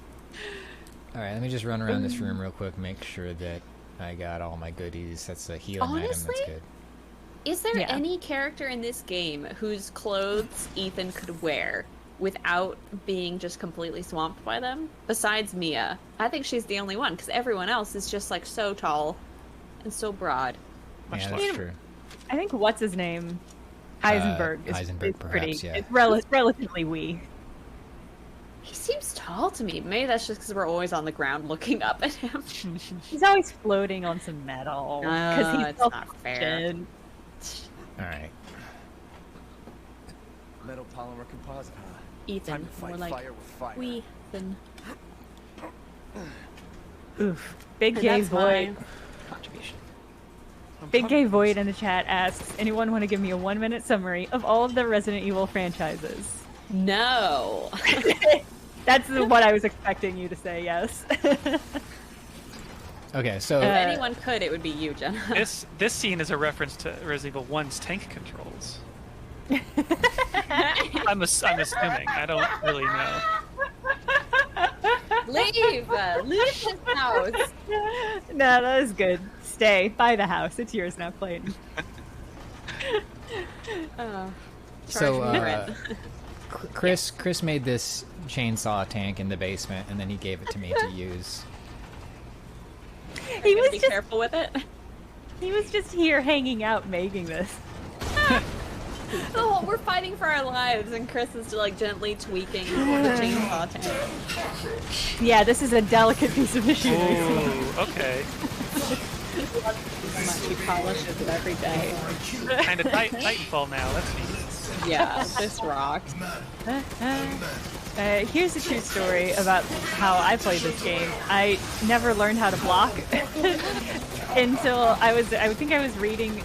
right. Let me just run around this room real quick, make sure that I got all my goodies. That's a healing item. Honestly? That's good. Is there Yeah. any character in this game whose clothes Ethan could wear without being just completely swamped by them? Besides Mia. I think she's the only one, because everyone else is just like so tall and so broad. Much Yeah, like- that's true. I think what's his name Heisenberg is Heisenberg, pretty. perhaps, yeah. It's relatively wee. He seems tall to me. Maybe that's just because we're always on the ground looking up at him. He's always floating on some metal because he's it's not fair. self-sufficient. All right. Metal polymer composite, huh? Time Ethan, to fight more like fire with fire. Ethan. Oof. Big And gay that's my void. contribution. Big gay void in the chat asks, anyone want to give me a 1-minute summary of all of the Resident Evil franchises? No. That's what I was expecting you to say. Yes. Okay, so If anyone could, it would be you, Jenna. This scene is a reference to Resident Evil 1's tank controls. I'm assuming. I don't really know. Leave! Leave this house! No, that is good. Stay. Buy the house. It's yours now, Clayton. So, Charge me rent. Chris made this chainsaw tank in the basement, and then he gave it to me to use. He was Be just careful with it. he was just here hanging out making this. Oh, we're fighting for our lives, and Chris is like gently tweaking the chainsaw tank. Yeah, this is a delicate piece of machinery. Ooh, okay. He polishes it every day. Kind of Titanfall now. That's neat. Yeah, this rocks. Here's a true story about how I played this game. I never learned how to block until I think I was reading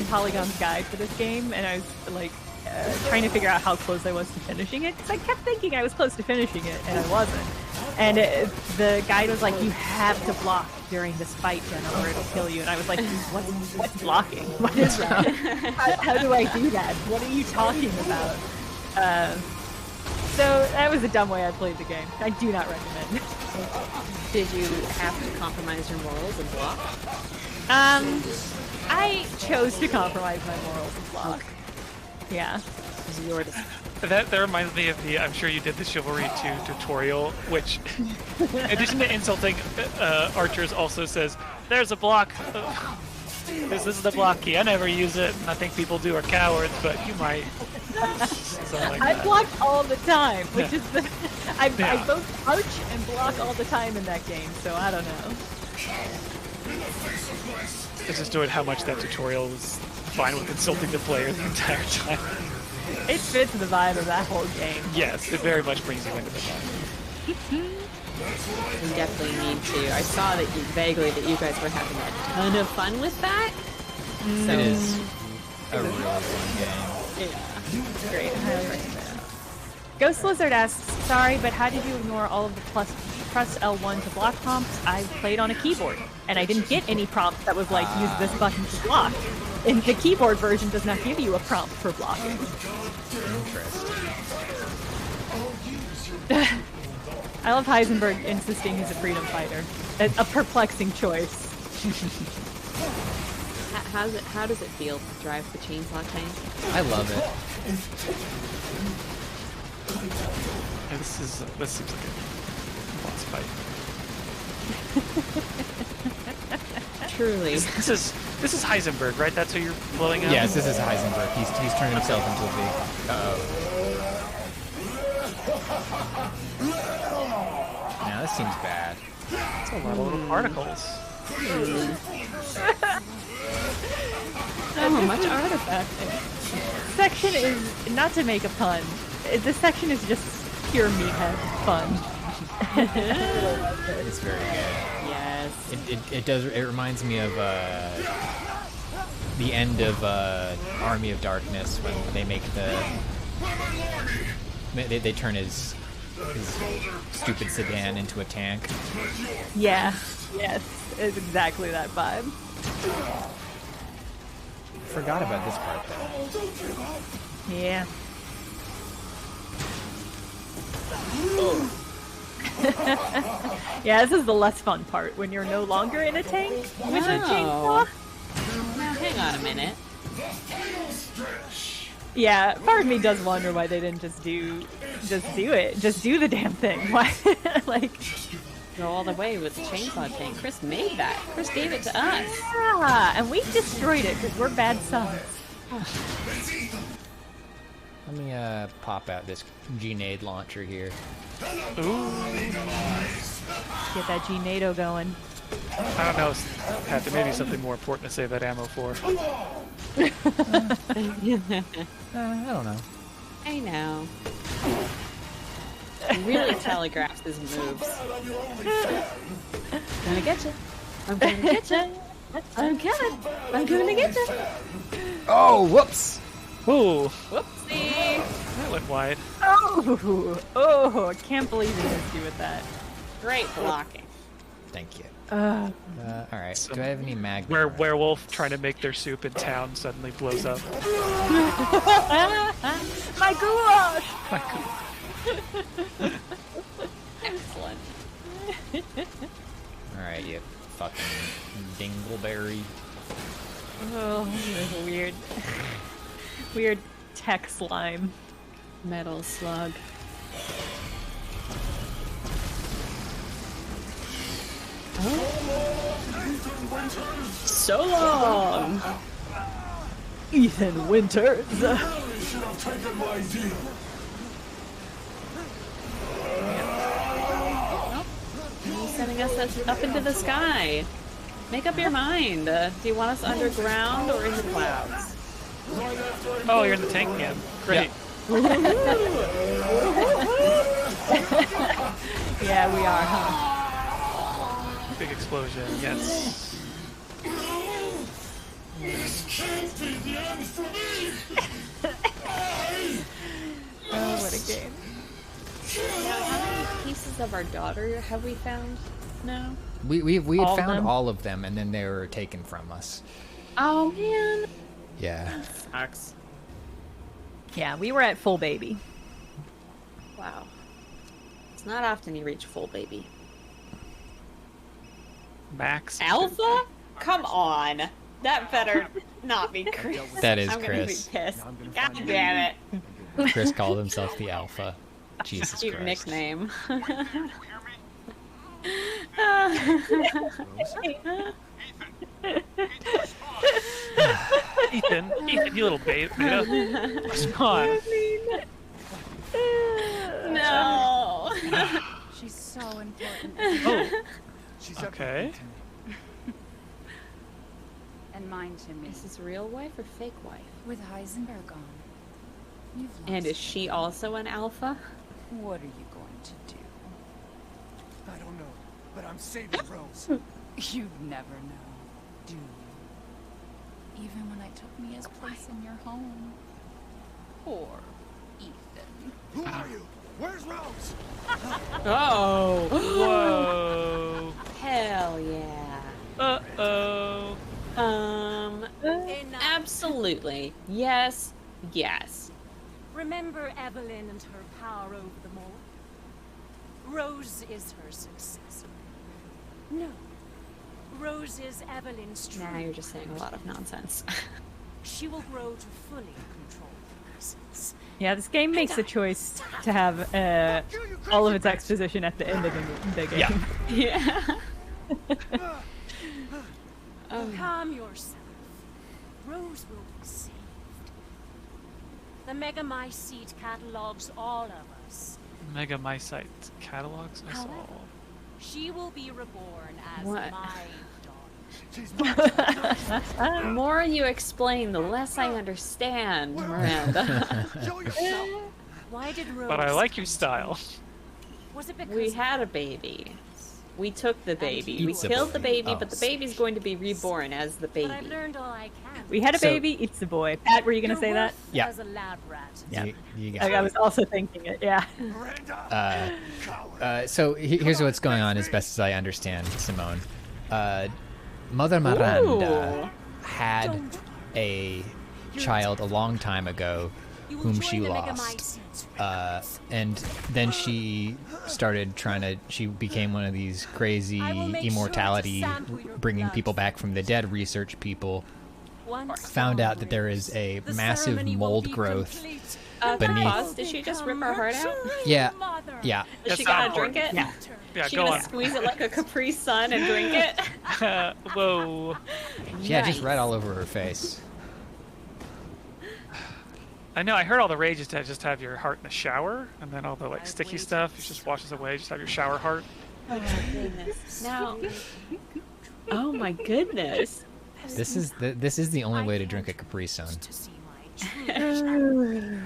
Polygon's guide for this game, and I was like trying to figure out how close I was to finishing it, because I kept thinking I was close to finishing it, and I wasn't. And the guide was like, you have to block during this fight, Jenna, or it'll kill you. And I was like, what's blocking? What is that? How do I do that? What are you talking about? So that was a dumb way I played the game. I do not recommend. Did you have to compromise your morals and block? I chose to compromise my morals and block. Yeah. That reminds me of the, I'm sure you did the Chivalry 2 tutorial, which, in addition to insulting archers, also says, there's a block. This is the block key. I never use it, and I think people do are cowards, but you might. Something like I that. block all the time, which is the... I Yeah. both arch and block all the time in that game, so I don't know. I just enjoyed how much that tutorial was fine with insulting the player the entire time. It fits the vibe of that whole game. Yes, it very much brings you into the game. We definitely need to. I saw that vaguely that you guys were having a ton of fun with that. So, It is a really fun game. yeah, great. I highly recommend. Ghost Lizard asks, sorry, but how did you ignore all of the press L1 to block prompts? I played on a keyboard, and I didn't get any prompts that was like, use this button to block. And the keyboard version does not give you a prompt for blocking. Interesting. I love Heisenberg insisting he's a freedom fighter. A perplexing choice. How does it feel to drive the chainsaw tank? I love it. Yeah, this seems like a boss fight. Truly. This is Heisenberg, right? That's who you're blowing up? Yes, this is Heisenberg. He's turned himself into a big. Now this seems bad. It's a lot of little particles. So much artifacting. Section is, not to make a pun, this section is just pure meathead fun. It's very good. Yes. It does. It reminds me of the end of Army of Darkness when they make they turn his stupid sedan into a tank. Yeah, yes, it's exactly that vibe. Forgot about this part though. Yeah. Yeah, this is the less fun part, when you're no longer in a tank with a chainsaw. Now hang on a minute. Yeah, part of me does wonder why they didn't just do it. Just do the damn thing. Why, like... Go all the way with the chainsaw tank. Chris made that. Chris gave it to us. Yeah, and we destroyed it because we're bad sons. Let me pop out this grenade launcher here. Get that G-NATO going. I don't know, Pat, there may be something more important to save that ammo for. I don't know. I know. He really telegraphs his moves. Gonna get you. I'm gonna get you. I'm coming. I'm gonna get you. Oh, whoops! Ooh, Whoopsie. that went wide. Oh, I can't believe you missed you with that. Great blocking. Thank you. Uh, All right. Do I have any mag? Where werewolf trying to make their soup in town suddenly blows up. my goulash! Excellent. All right, you fucking dingleberry. Oh, there's a weird tech slime. Metal slug. So long! Ethan Winters. He's sending us up into the sky. Make up your mind. Do you want us underground or in the clouds? Oh, you're in the tank again. Great. Yeah, we are, huh? Big explosion, yes. Oh, what a game. Now, how many pieces of our daughter have we found now? We had All of found them? all of them, and then they were taken from us. Oh man. Yeah. Sucks. Yeah, we were at full baby. Wow. It's not often you reach full baby. Max. Alpha? Come on. That better not be Chris. That is I'm Chris. gonna be pissed. God damn it. Chris called himself the Alpha. Jesus Cute Christ. nickname. Ethan, you little beta. Respond. No. She's so important. Oh, She's okay. And mine to me. Is his real wife or fake wife? With Heisenberg gone. You've lost And is she it. also an alpha? What are you going to do? I don't know, but I'm saving Rose. You'd never know, do you? Even when I took Mia's place in your home. Poor Ethan. Who are you? Where's Rose? Oh. Whoa. Hell yeah. Uh-oh. Absolutely. Yes. Yes. Remember Evelyn and her power over them all? Rose is her successor. No. Rose is Evelyn's true. Now you're just saying a lot of nonsense. She will grow to fully control the masses. Yeah, this game makes a choice to have all of its exposition at the end of the game. Yeah. Yeah. Calm yourself. Rose will be saved. The Megamycete catalogs all of us. Megamycite catalogs us However, all. She will be reborn as What? my daughter. She's mine. The more you explain, the less I understand, Miranda. Show yourself. Why did Rose? But I like your style. Was it because We had a baby. We took the baby. We Eats a killed the baby. baby, Oh. but the baby's going to be reborn as the But I've baby. learned all I can. We had a So- baby, it's the boy. Pat, were you gonna Your say that? worth Yeah. As a lab rat. Yeah. You got I it. was also thinking it, yeah. Miranda. Coward. So here's what's going on as best as I understand, Simone. Mother Miranda had a child a long time ago You will whom join she the lost. Megamycetes. And then she started she became one of these crazy I will make sure to immortality, sample your bringing blood people back from the dead research people. Once Found out gone, that there is a the massive ceremony will mold be growth complete. beneath- Pause. Did she just rip her heart out? Yeah, Mother. yeah. Is she That's gonna not drink it? Yeah. Yeah, She go gonna on. squeeze it like a Capri Sun and drink it? Whoa. Yeah, just Nice. right all over her face. I know. I heard all the rage is to just have your heart in the shower, and then all the like sticky stuff it just washes away. Just have your shower heart. Oh my goodness. Now. Oh my goodness. This is the only way to drink a Capri Sun. To see my true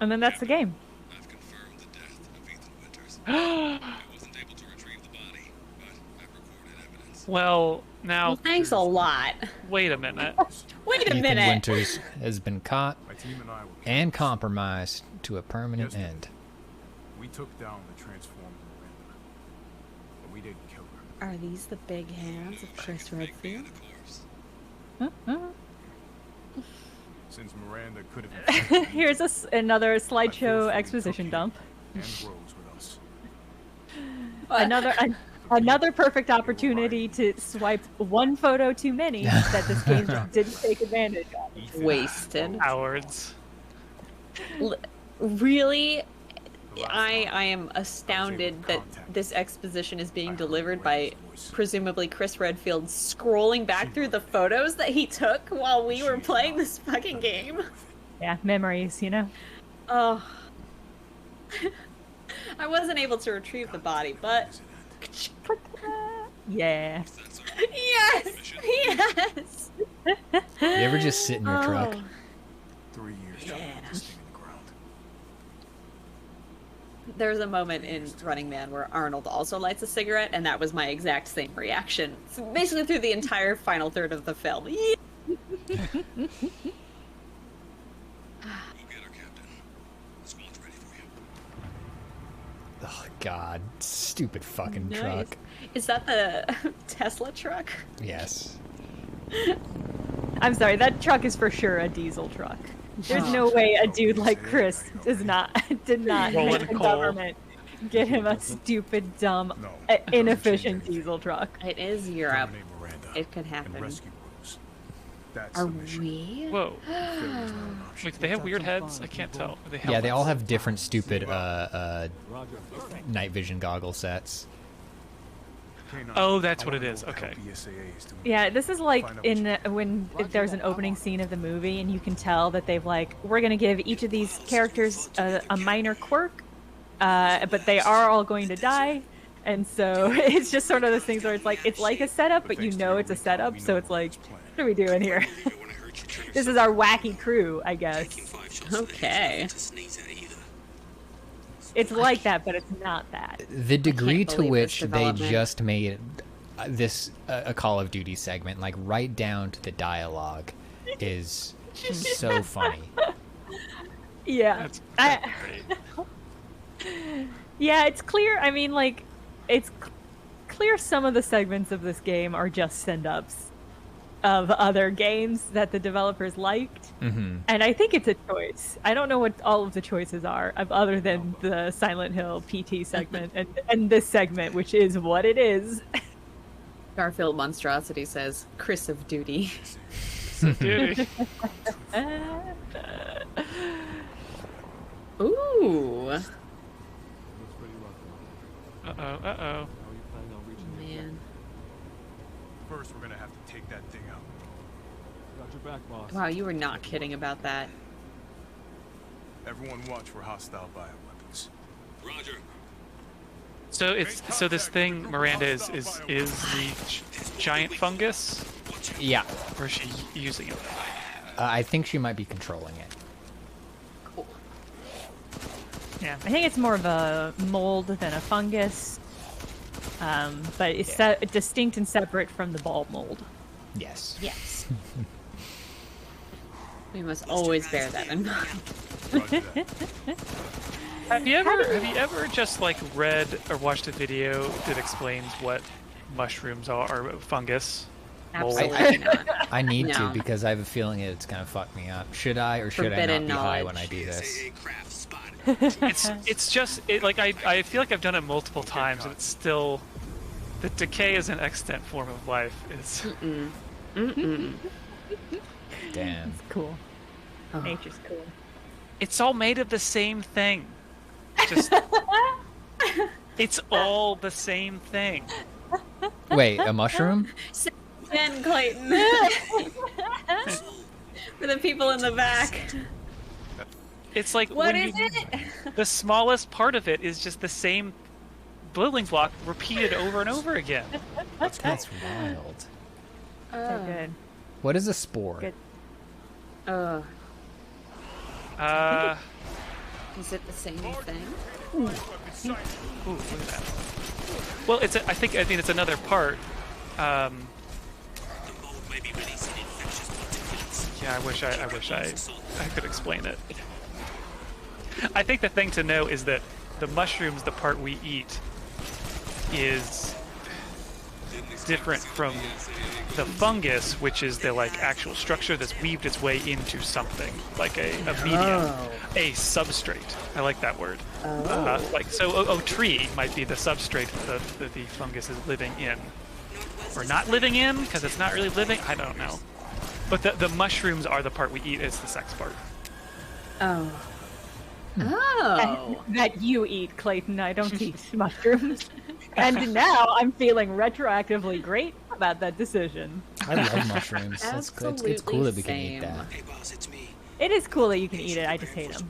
And then that's the game. I've confirmed the death of Ethan Winters. I wasn't able to retrieve the body, but I've recorded evidence. Well, now Well, thanks a lot. wait a minute. Wait a Ethan minute. Winters has been caught My team and I were and compromised to a permanent Yes. end. We took down the transformed Miranda, but we didn't kill her. Are these the big hands of Chris Redfield? The corpse. Since Miranda could have Here's another I slideshow forcefully exposition took dump. him and Rose with us. Another perfect opportunity to swipe one photo too many that this game didn't take advantage of. Ethan Wasted. Cowards. Really? The last I time am astounded that contact this exposition is I being heard delivered by Miranda's voice. presumably Chris Redfield scrolling back through the photos that he took while we were playing this fucking game. Yeah, memories, you know? Oh. I wasn't able to retrieve the body, but Yeah. yes! Yes! You ever just sit in your truck? Oh. 3 years trying to sting in the ground. There's a moment in Running Man where Arnold also lights a cigarette, and that was my exact same reaction. So basically through the entire final third of the film. Go get her, Captain. The squad's ready for you. Oh God, stupid fucking Nice. truck. Is that the Tesla truck? Yes. I'm sorry, that truck is for sure a diesel truck. There's no way a dude like Chris did not Rolling make the coal. government get him a stupid, dumb, No, inefficient I couldn't diesel truck. It is Europe. Terminate Miranda It could and happen. rescue Rose. That's Are the mission. we? Whoa. Failure's not an option. Wait, do they have weird heads? I can't tell. Are they Yeah, they all helmets? have different stupid night vision goggle sets. K9, Oh, that's I what wanna it know is, what the okay. hell BSAA is doing. Yeah, this is like Find out in what when there's an opening scene of the movie, and you can tell that they've like, we're gonna give each of these characters a minor quirk, but they are all going to die, and so it's just sort of those things where it's like a setup, but you thanks to know your it's a recon, setup, we so know it's like, Rose's plan. what are we doing here? This is our wacky crew, I guess. Okay. It's like that, but it's not that. The degree to believe this which they development. just made this a Call of Duty segment, like right down to the dialogue, is so funny. Yeah, That's great. yeah, it's clear. I mean, like, it's clear some of the segments of this game are just send-ups of other games that the developers liked. Hmm. And I think it's a choice. I don't know what all of the choices are, other than the Silent Hill PT segment and this segment, which is what it is. Garfield Monstrosity says, Chris of Duty. Duty. Ooh. Uh-oh, uh-oh. Man. First, we're gonna have to take that thing out. Got your back, boss. Wow, you were not kidding about that. Everyone watch for hostile bioweapons. Roger. So this thing Miranda is the giant fungus, Yeah, or is she using it? I think she might be controlling it. Cool. Yeah, I think it's more of a mold than a fungus, but it's distinct and separate from the ball mold. Yes. Yes. We must always bear that in mind. Roger that. Have you ever just like read or watched a video that explains what mushrooms are or fungus? Mold? Absolutely not. I need No. to because I have a feeling it's gonna fuck me up. Should I or should I Forbidden not be high knowledge. when I do this? Craft spotted. It's just like I feel like I've done it multiple times and it's still the decay is an extant form of life. It's Damn. It's cool. Oh. Nature's cool. it's all made of the same thing. Just it's all the same thing. Wait, a mushroom? And Clayton. For the people in the back. It's like What when is you, it? the smallest part of it is just the same building block repeated over and over again. That's wild. So good. What is a spore? Good. Is it the same thing? Ooh, look at that. Well, I mean, it's another part. The mold may be releasing infectious particulates. Yeah, I wish I could explain it. I think the thing to know is that the mushrooms, the part we eat, is different from the fungus, which is the like actual structure that's weaved its way into something, like a medium, a substrate. I like that word. Tree might be the substrate that the fungus is living in, or not living in, because it's not really living. I don't know. But the mushrooms are the part we eat. Is the sex part. Oh. Oh. That you eat, Clayton. I don't eat mushrooms. And now I'm feeling retroactively great about that decision. I love mushrooms. It's cool that we can eat that. Hey boss, it's me. It is cool that you can eat it. I just hate them.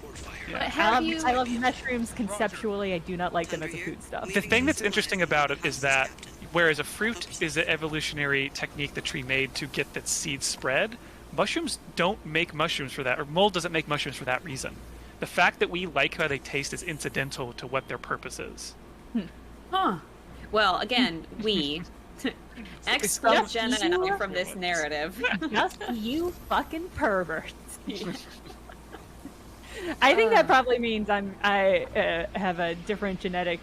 Have you... I love mushrooms conceptually. I do not like them as a foodstuff. The thing that's interesting about it is that whereas a fruit is an evolutionary technique the tree made to get its seeds spread, mushrooms don't make mushrooms for that, or mold doesn't make mushrooms for that reason. The fact that we like how they taste is incidental to what their purpose is. Huh. Well, again, we exclude Jenna and I from this narrative. Just you fucking perverts. I think that probably means I have a different genetic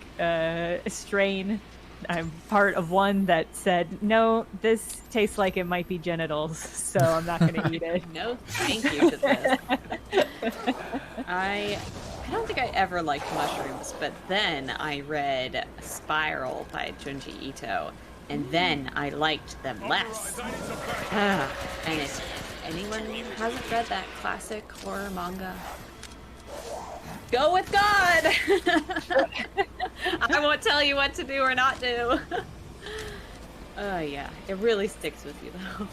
strain. I'm part of one that said, no, this tastes like it might be genitals, so I'm not going to eat it. No, thank you to this. I don't think I ever liked mushrooms, but then I read Spiral by Junji Ito, and then I liked them less. And if anyone hasn't read that classic horror manga, go with God! I won't tell you what to do or not do. Yeah, it really sticks with you though.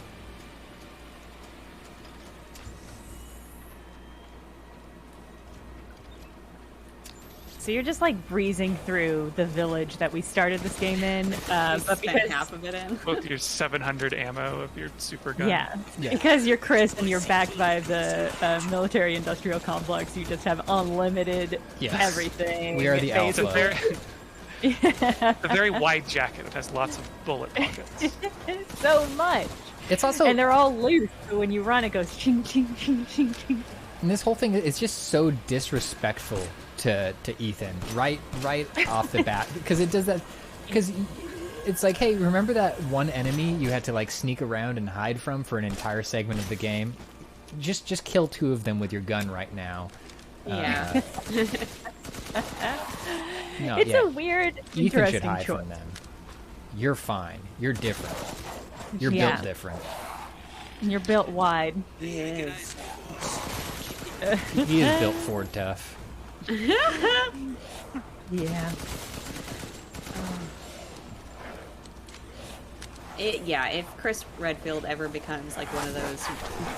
So you're just like breezing through the village that we started this game in. But spent half of it in. Both your 700 ammo of your super gun. Yeah, because you're Chris and you're backed by the military-industrial complex. You just have unlimited everything. We are the It's a alpha. very wide jacket. It has lots of bullet pockets. So much. It's also, And they're all loose, so when you run, it goes ching, ching, ching, ching, ching. and this whole thing is just so disrespectful to Ethan right off the bat, because it does that, because it's like, hey, remember that one enemy you had to like sneak around and hide from for an entire segment of the game? Just kill 2 of them with your gun right now. Yeah. No, It's a weird, Ethan should interesting hide choice. from them. You're fine. You're different. You're built different. And you're built wide. He is. He is built Ford tough. Yeah. If Chris Redfield ever becomes like one of those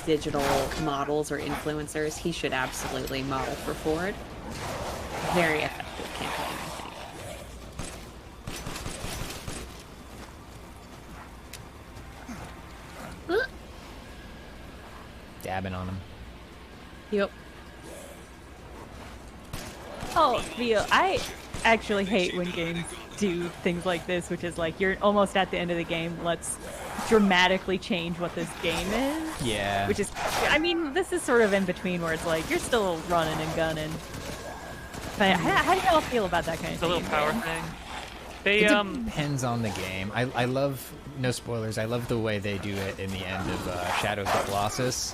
digital models or influencers, he should absolutely model for Ford. Very effective campaign, I think. Dabbing on him. Yep. Oh, I actually hate when games do things like this, which is like, you're almost at the end of the game, let's dramatically change what this game is. Yeah. Which is, I mean, this is sort of in between where it's like, you're still running and gunning. But how do y'all feel about that kind of It's a thing? little power thing. It depends on the game. I love, no spoilers, I love the way they do it in the end of Shadows of Colossus.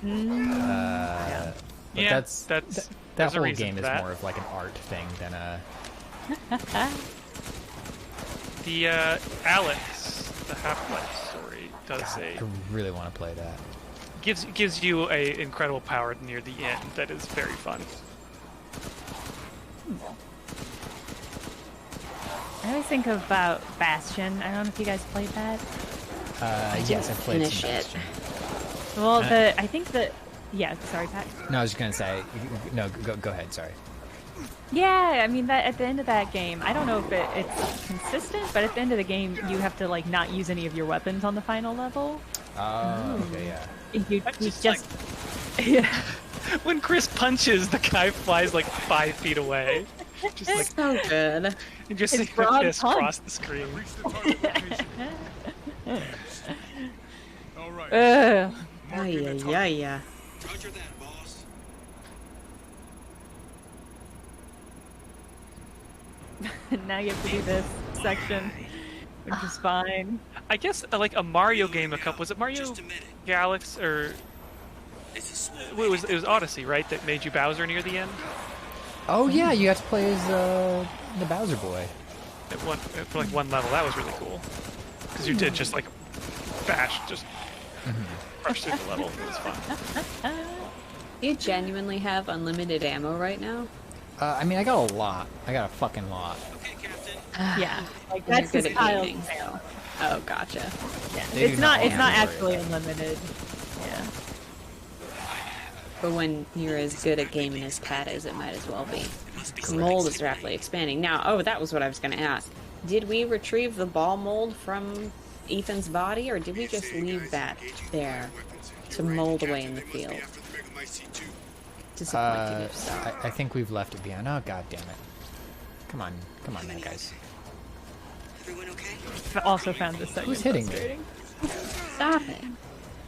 But that whole game is more of like an art thing than a... The Alex, the Half-Life story, does I really want to play that. gives you a incredible power near the end that is very fun. I always think about Bastion. I don't know if you guys played that. Yes, I played finish some it. Bastion. Well, I think that. Yeah, sorry, Pat. No, I was just gonna say. No, go ahead. Sorry. Yeah, I mean that at the end of that game, I don't know if it's consistent, but at the end of the game, you have to like not use any of your weapons on the final level. Oh, okay, yeah. You Just, just yeah. When Chris punches, the guy flies like 5 feet away. Just like So good. you just It's see the broad fist punch. cross the screen. Reach the target location. All right. ugh. Marking the target. Yeah. Roger that, boss. Now you have to do this section, which is fine. I guess like a Mario game. Was it Mario Just a minute. Galaxy or It's a small it was Odyssey, right? That made you Bowser near the end. Oh yeah, you got to play as the Bowser boy. For like one level. That was really cool because you did just like bash, just rush through the level. It was fun. You genuinely have unlimited ammo right now? I mean, I got a lot. I got a fucking lot. Okay, Captain. Yeah, like You're that's good his at pile. gaming, so. Oh, gotcha. Yeah. They It's do not. not It's not have to actually worry unlimited. Yeah. But when you're as good at gaming as Pat is, it might as well be. Must be The mold is rapidly expanding. Now, that was what I was going to ask. Did we retrieve the ball mold from Ethan's body, or did we just leave that there to mold away in the field? Disappointing if so. I think we've left it behind. Oh god damn it! Come on now, guys. Everyone okay? Also found this segment Who's hitting me? frustrating. Stop it.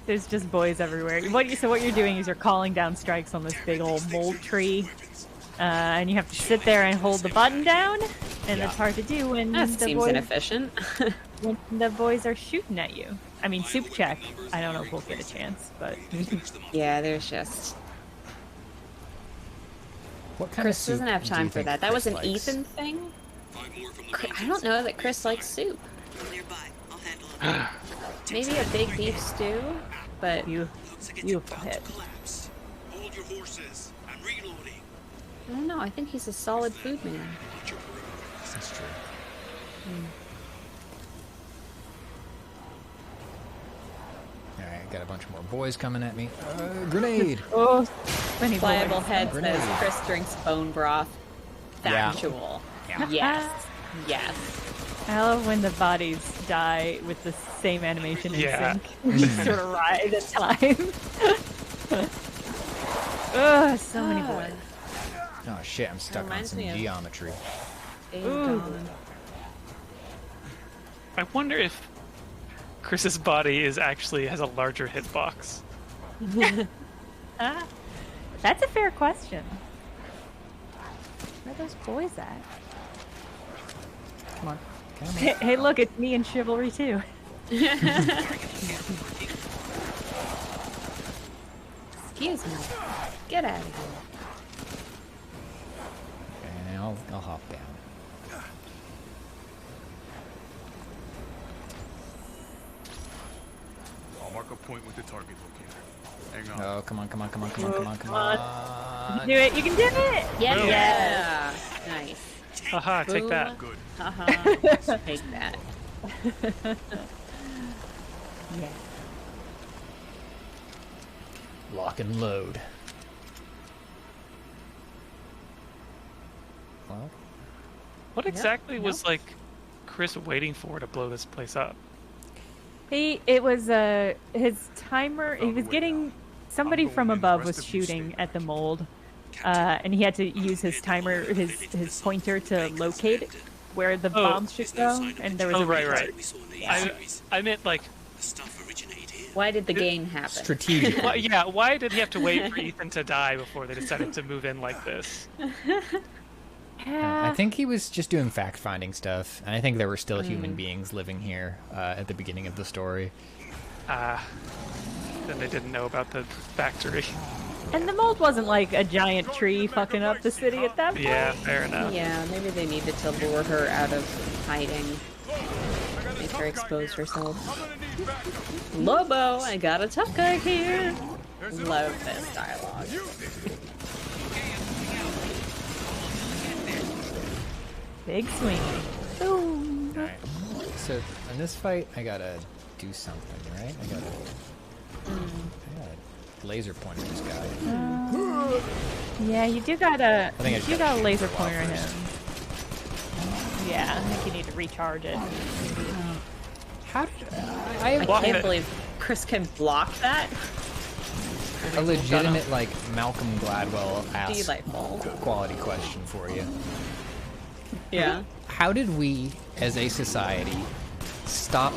There's just boys everywhere. So what you're doing is you're calling down strikes on this big old mold tree, and you have to sit there and hold the button down, and Yeah. it's hard to do when That the seems boys inefficient. when the boys are shooting at you. I mean, soup check. I don't know if we'll get a chance, but Yeah, there's just... What kind Chris of soup doesn't have do time you for think that. That Chris was an likes? Ethan thing? 5 more from the I don't know that Chris likes soup. nearby. I'll handle it. Maybe a big beef stew, but you Looks like it's beautiful about hit. to collapse. Hold your horses. I'm reloading. I don't know. I think he's a solid food man. Watch your perimeter. That's true. Alright, got a bunch more boys coming at me. Grenade! Oh, many Pliable boys. Head Grenade. says Chris drinks bone broth. Yeah. Factual. Yeah. Yes. Yes. I love when the bodies die with the same animation in Yeah. sync. Just sort of ride at time. Ugh, so many boys. Oh shit, I'm stuck on Reminds some me of- geometry. Days Ooh. gone. I wonder if Chris's body has a larger hitbox. That's a fair question. Where are those boys at? Come on. Hey, look, it's me in Chivalry too. Excuse me. Get out of here. And I'll hop down. I'll mark a point with the target locator. Hang on. Oh, come on. Come do it. You can do it. Yeah. Nice. Haha, take that. Good. Haha. Take that. Yeah. Lock and load. Well, What exactly was like Chris waiting for to blow this place up? It was his timer. He Found was a way getting out. somebody I'm going from in, the above rest was of you stay shooting back. at the mold, and he had to use his timer, his pointer to locate where the bombs should go. And there was Oh, a right, retard. right. We saw in the I, series. I meant like, The stuff originated here. Why did the game happen? strategic. why did he have to wait for Ethan to die before they decided to move in like this? I think he was just doing fact-finding stuff, and I think there were still human beings living here at the beginning of the story. Then they didn't know about the factory. And the mold wasn't like a giant tree fucking up the city at that point. Yeah, fair enough. Yeah, maybe they needed to lure her out of hiding. Make her expose herself. Lobo, I got a tough guy here. Love this dialogue. Big swing. Ooh. So in this fight, I gotta do something, right? I gotta laser pointer this guy. Yeah, you do gotta. I think I You just got a gotta laser shoot for a pointer while him. Yeah, I think you need to recharge it. How did I Block can't it. believe Chris can block that. a legitimate like Malcolm Gladwell asked Delightful. quality question for you? Yeah. How did we, as a society, stop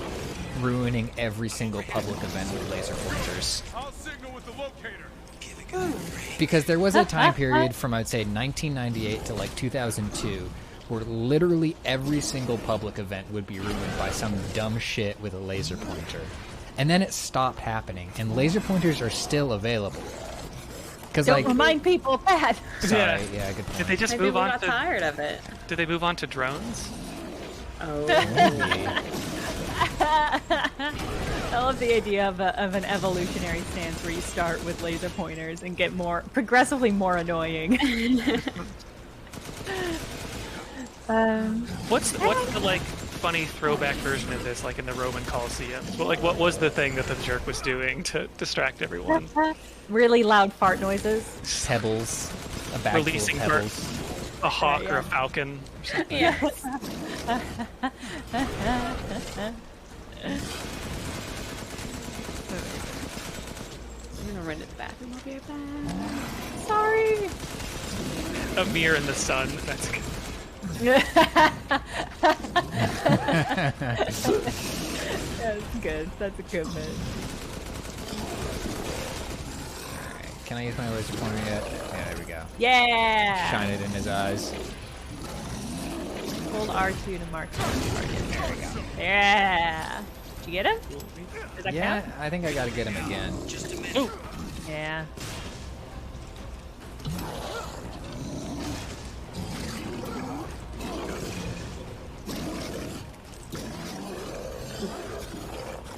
ruining every single public event with laser pointers? I'll signal with the locator. Because there was a time period from, I'd say, 1998 to like 2002 where literally every single public event would be ruined by some dumb shit with a laser pointer. And then it stopped happening, and laser pointers are still available. Because Don't like, remind people of that. sorry, yeah, good point. Did they just Maybe move we on got to? tired of it. Did they move on to drones? Oh. I love the idea of an evolutionary stance where you start with laser pointers and get progressively more annoying. What's the like funny throwback version of this, like in the Roman Colosseum? Well, like what was the thing that the jerk was doing to distract everyone? Really loud fart noises. Pebbles, a bag Releasing full of pebbles. A hawk Yeah. or a falcon? Or something? Yes. I'm gonna run to the bathroom. I'll be right back. Sorry. A mirror in the sun. That's good. That's good. That's a good bit. Can I use my laser pointer yet? Yeah, there we go. Yeah. Shine it in his eyes. Hold R2 to mark the target. There we go. Yeah. Did you get him? Does that Yeah, count? I think I gotta get him again. Yeah.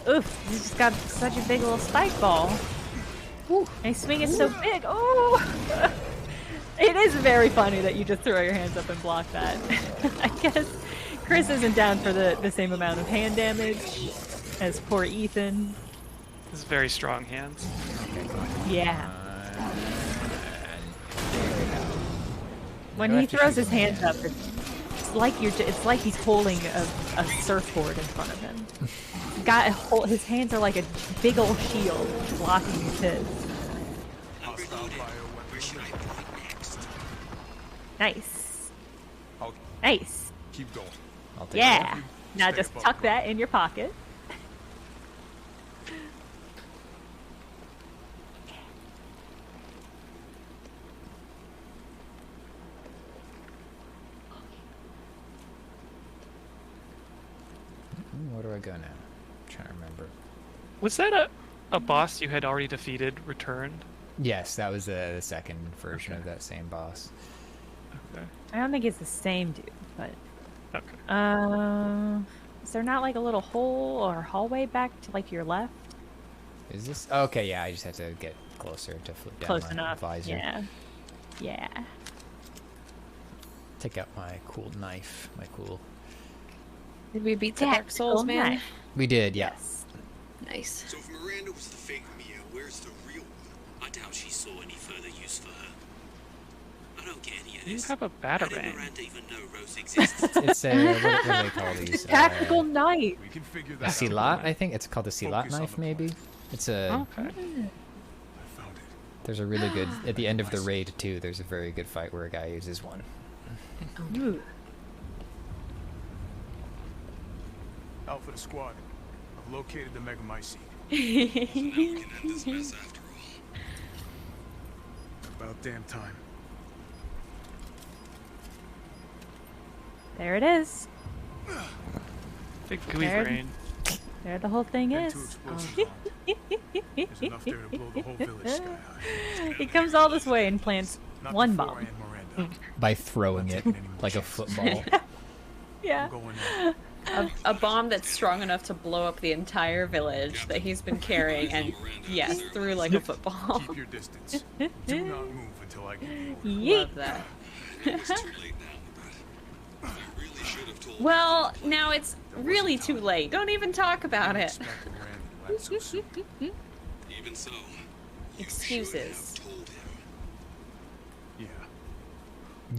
Oof, he's just got such a big little spike ball. And he's swinging so big. Oh! It is very funny that you just throw your hands up and block that. I guess Chris isn't down for the same amount of hand damage as poor Ethan. His very strong hands. Yeah. When Do I he have to throws shoot his him hands again? up, it's like he's holding a surfboard in front of him. His hands are like a big old shield blocking his hits. Where should I point next? Nice. I'll Nice. keep going. I'll take Yeah. it. Now Stay just above tuck ground. that in your pocket. Where do I go now? I'm trying to remember. Was that a boss you had already defeated returned? Yes, that was the second version of that same boss. Okay. I don't think it's the same dude, but Okay. is there not like a little hole or hallway back to like your left? Is this? Okay, yeah, I just have to get closer to flip down Close my enough. visor. Yeah. Yeah. Take out my cool knife. My cool. Did we beat the That's Dark Souls, so man? nice. We did, yeah. Yes. Nice. So if Miranda was the fake Mia, where's the real one? I doubt she saw any further use for her. I don't get any of You this. have a How did batarang. Miranda even know Rose existed? It's a what do they call It's these? a tactical knife. We can figure A that out. silat, I think it's called a silat Focus on knife, the maybe. It's a. Okay. I found it. There's a really good at the end of the raid too. There's a very good fight where a guy uses one. Ooh. Alpha to squad. I've located the Megamycete. So now we can end this mess after all. About damn time. There it is. Big gooey There- brain. There the whole thing Head is. to explosive arm. There's enough there to blow the whole village sky high. He comes all this way and plants Not one before bomb. I end Miranda. By throwing it Taking any more like a chances. football. Yeah. I'm going in. A bomb that's strong enough to blow up the entire village that he's been carrying, and yes, through like a football. Keep your distance. Do not move until I give you the order. Yeet. Love that. I know it's too late now, but I really should have told Well, now it's really too late. Don't even talk about I it. expect Miranda to act so soon. Even so, you Excuses. should have told him.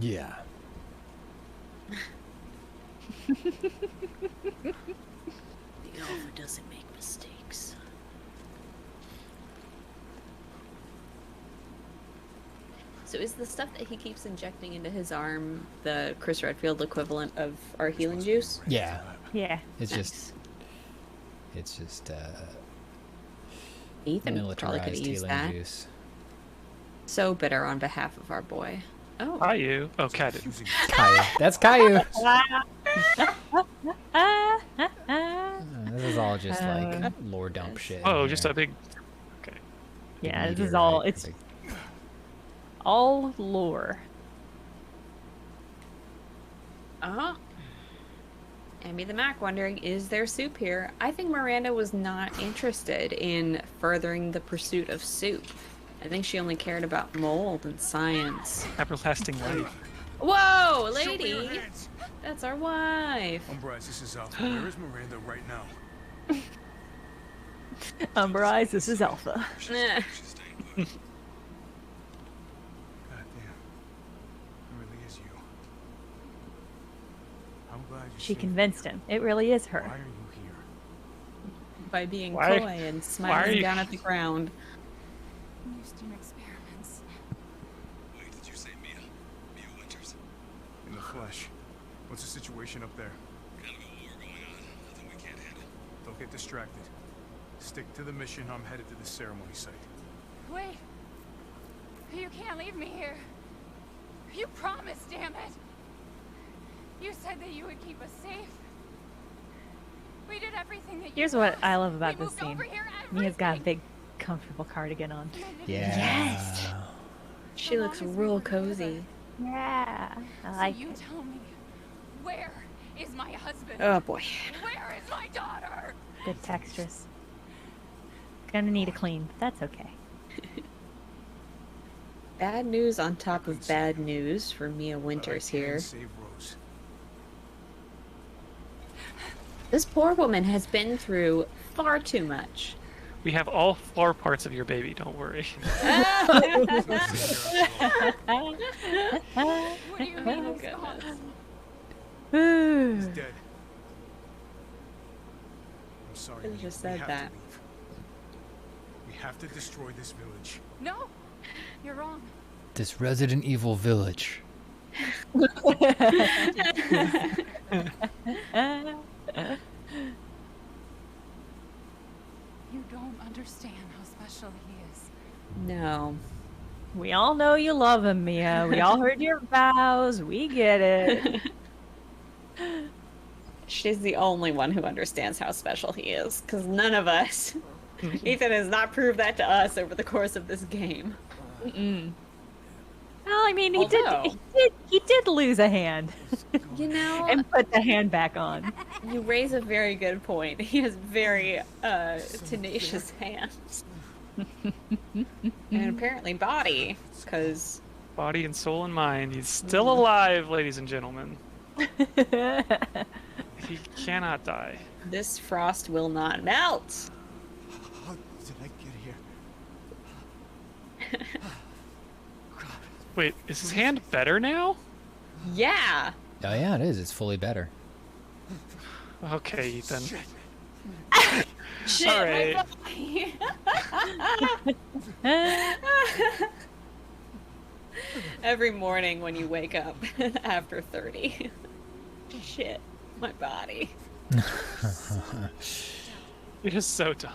Yeah. Yeah. The Alpha doesn't make mistakes. So is the stuff that he keeps injecting into his arm the Chris Redfield equivalent of our healing juice? Yeah. Yeah. It's Nice. just Ethan probably could militarized have used healing that. juice. So bitter on behalf of our boy. Oh. Caillou. Oh, Cat. Confusing. Caillou. That's Caillou. Ah, This is all just like lore dump shit. Oh, in just here. a big. Okay. yeah, this Meteorite, is all. a It's big- all lore. Uh-huh. Emmy the Mac wondering, is there soup here? I think Miranda was not interested in furthering the pursuit of soup. I think she only cared about mold and science. Everlasting life. Whoa, Show me your lady! hands. That's our wife. Umbrise, this is Alpha. Where is Miranda right now? Umbrise, this is Alpha. Nah. She's staying put. God damn. It really is you. I'm glad you She saved me. convinced him. It really is Why her. are you here? By being Why- coy and why are smiling you- down at the ground. Houston experiments. Wait, did you say Mia? Mia Winters? In the flesh. What's the situation up there? Kind of a war going on. Nothing we can't handle. Don't get distracted. Stick to the mission. I'm headed to the ceremony site. Wait. You can't leave me here. You promised, damn it. You said that you would keep us safe. We did everything that you Here's what asked. I love about We this moved scene. over here, Mia's got a everything. big, comfortable cardigan on. Yeah. Yes. She looks real cozy. Yeah, I So like you it. tell me, where is my husband? Oh boy. Where is my daughter? Good textures. Gonna need a clean, but that's okay. Bad news on top of bad news for Mia But I Winters can here. Save Rose. This poor woman has been through far too much. We have all 4 parts of your baby. Don't worry. What do you mean Oh, he's gone? He's dead. I'm sorry. Could've Mia. just We said have that. to leave. We have to destroy this village. No, you're wrong. This Resident Evil village. You don't understand how special he is. No. We all know you love him, Mia. We all heard your vows. We get it. She's the only one who understands how special he is, because none of us. Ethan has not proved that to us over the course of this game. Well, I mean, he Although- did lose a hand You know, and put the hand back on. you raise a very good point. He has very tenacious hands. And apparently body, because Body and soul and mind. He's still alive, ladies and gentlemen. He cannot die. this frost will not melt. How did I get here? Wait, is his hand better now? Yeah. Oh yeah, it is. It's fully better. Okay, Ethan. Shit, All right. my body. Every morning when you wake up after 30. Shit, my body. It is so dumb.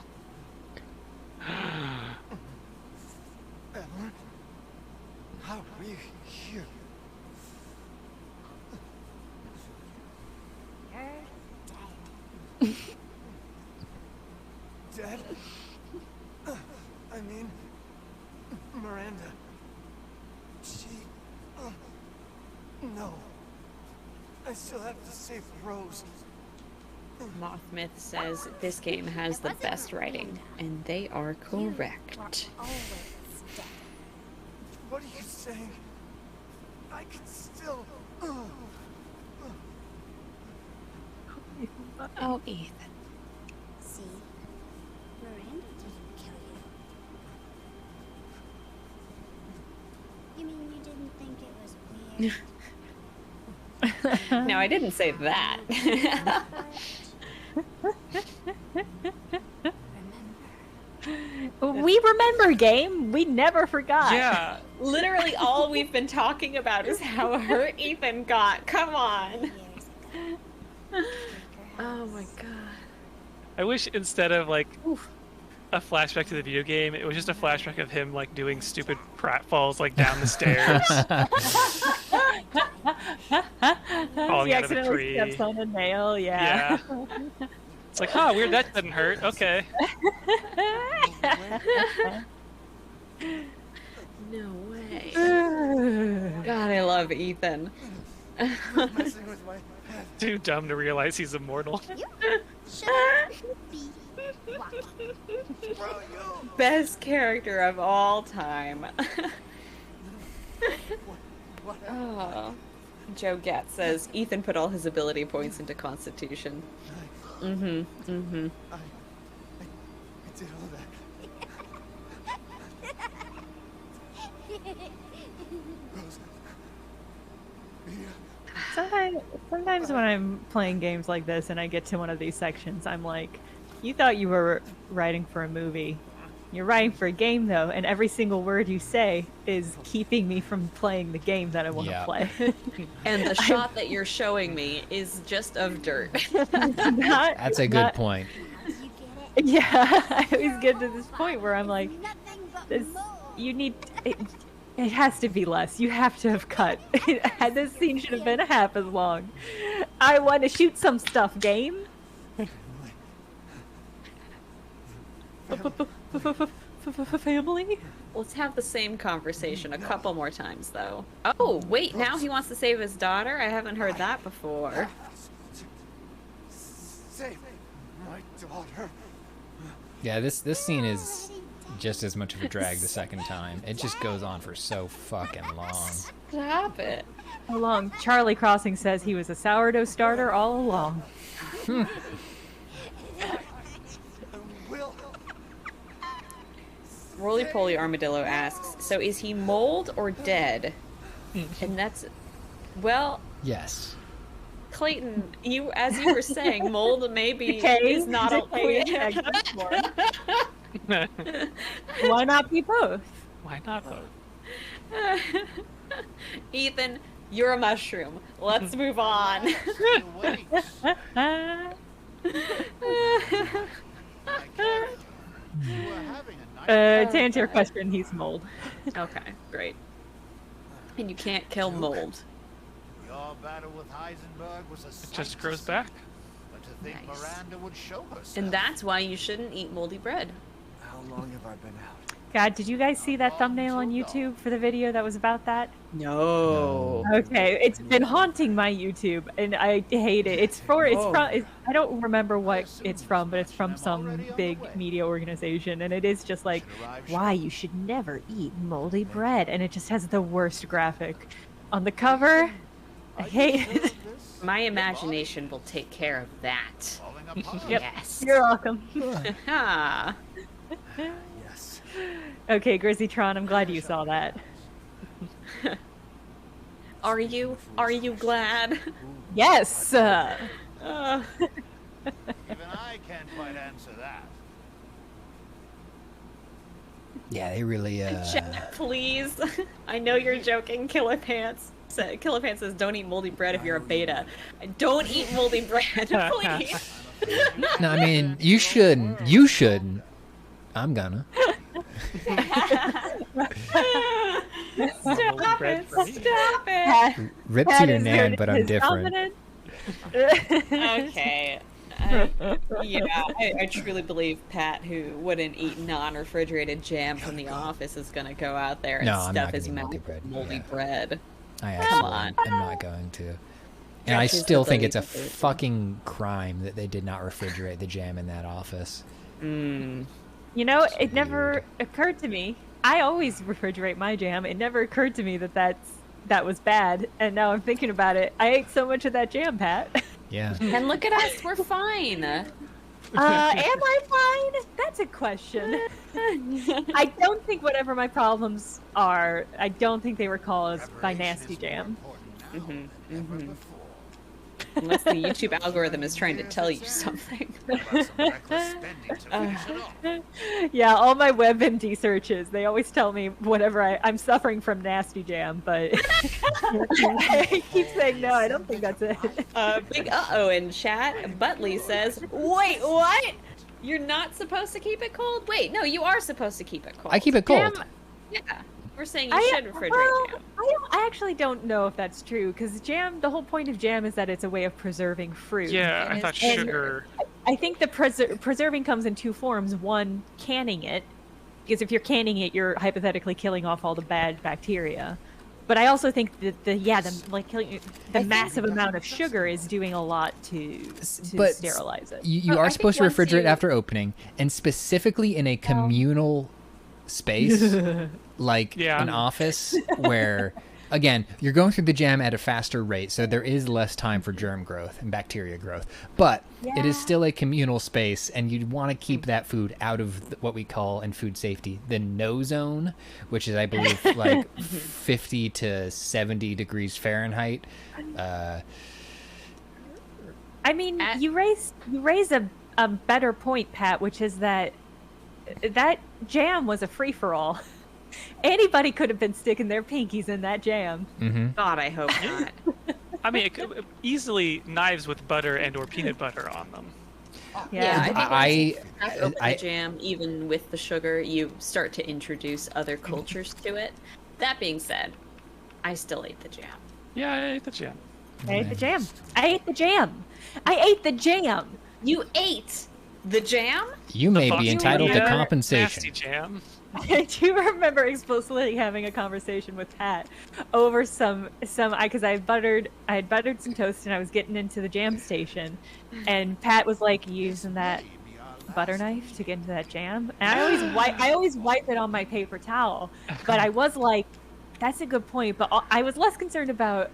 Evelyn? How are you here? Dead? I mean, Miranda. She... no. I still have to save Rose. Mothmyth says this game has the best writing, and they are correct. What are you saying? I can still... Oh, Ethan. See? Miranda didn't kill you. You mean you didn't think it was weird? No, I didn't say that. We remember, game. We never forgot. Yeah. Literally all we've been talking about is how hurt Ethan got. Come on. Years ago. Oh my god. I wish instead of like a flashback to the video game, it was just a flashback of him like doing stupid pratfalls like down the stairs, falling He out of a accidentally tree. steps on a nail. Yeah. It's like, huh, weird, that didn't hurt. Okay. No way. God, I love Ethan. Messing with my head. Too dumb to realize he's immortal. Shouldn't be. Bro, you. Best character of all time. What? Oh. Joe Gatt says Ethan put all his ability points into Constitution. I did all that. Rose. Mia. Sometimes when I'm playing games like this and I get to one of these sections, I'm like, you thought you were writing for a movie. You're writing for a game, though, and every single word you say is keeping me from playing the game that I want to Yeah. play. And the shot that you're showing me is just of dirt. That's a good point. You get it? Yeah, I always get to this point where I'm like, Nothing but this, mold. you need... It has to be less. You have to have cut. This scene should have been half as long. I want to shoot some stuff, game. Family? Let's have the same conversation a couple more times, though. Oh, wait, now he wants to save his daughter? I haven't heard that before. Save my daughter. Yeah, this scene is just as much of a drag the second time. It just goes on for so fucking long. Stop it. How long? Charlie Crossing says he was a sourdough starter all along. Will. Roly Poly Armadillo asks, so is he mold or dead? And that's... Well, Yes. Clayton, as you were saying, mold maybe Decay, is not decay okay. exists more. Why not be both? Why not both? Ethan, you're a mushroom. Let's move on. Wait. You were having a nice To answer your question, he's mold. Okay, great. And you can't kill mold. Your battle with Heisenberg was a It sight just to grows see. back. But to think Nice. Miranda would show herself. And that's why you shouldn't eat moldy bread. How long have I been out? God, did you guys see that thumbnail on YouTube for the video that was about that? No. Okay, it's been haunting my YouTube, and I hate it. I don't remember what it's from, but it's from some big media organization, and it is just like, why you should never eat moldy bread, and it just has the worst graphic on the cover. I hate it. My imagination will take care of that. Falling apart. Yep. Yes. You're welcome. Ah. Yes. Okay, Grizzytron, I'm glad you saw that. Are you? Are you glad? Yes. Uh, Even I can't quite answer that. Yeah, they really. Jack, please. I know you're joking. Killer Pants. Killer Pants says, "Don't eat moldy bread if you're a beta." Don't eat moldy bread, please. No, I mean you shouldn't. You shouldn't. I'm gonna. Stop bread it! for me. Stop it! Rip to your nan, but I'm different. Okay. I truly believe Pat, who wouldn't eat non-refrigerated jam from the office, is gonna go out there and No, I'm stuff not his gonna eat mouth moldy with bread. moldy Yeah. bread. I Come actually on. am not going to. And I Stretches still the think it's a belief. fucking crime that they did not refrigerate the jam in that office. Mm. You know, So it never weird. occurred to me. I always refrigerate my jam. It never occurred to me that that was bad. And now I'm thinking about it. I ate so much of that jam, Pat. Yeah. And look at us, we're fine. Am I fine? That's a question. I don't think whatever my problems are, I don't think they were caused by Nasty Jam. Unless the YouTube algorithm is trying to tell you something. Yeah, all my WebMD searches, they always tell me whatever I'm suffering from Nasty Jam, but I keep saying no, I don't think that's it. Big uh-oh in chat. Butley says, wait, what? You're not supposed to keep it cold? Wait, no, you are supposed to keep it cold. I keep it cold. Jam, Yeah. We're saying you should refrigerate jam. I actually don't know if that's true, because jam, the whole point of jam is that it's a way of preserving fruit. Yeah, I thought sugar. I think the preserving comes in two forms. One, canning it, because if you're canning it, you're hypothetically killing off all the bad bacteria. But I also think that the massive amount of sugar is doing a lot to sterilize it. You are supposed to refrigerate after opening, and specifically in a communal space like an office where, again, you're going through the jam at a faster rate, so there is less time for germ growth and bacteria growth. But it is still a communal space, and you'd want to keep that food out of what we call in food safety the no zone, which is, I believe, like 50 to 70 degrees Fahrenheit. I mean, you raise a better point, Pat, which is that jam was a free-for-all. Anybody could have been sticking their pinkies in that jam. God, I hope not. I mean, it could, easily knives with butter and or peanut butter on them. Yeah, I think once you open the jam, even with the sugar, you start to introduce other cultures to it. That being said, I still ate the jam. Yeah, I ate the jam. I ate the jam. I ate the jam. I ate the jam. You ate the jam? You may be entitled to Nasty compensation. jam. I do remember explicitly having a conversation with Pat over because I had buttered some toast and I was getting into the jam station, and Pat was like, using that butter knife to get into that jam, and I always wipe it on my paper towel, but I was like, that's a good point, but I was less concerned about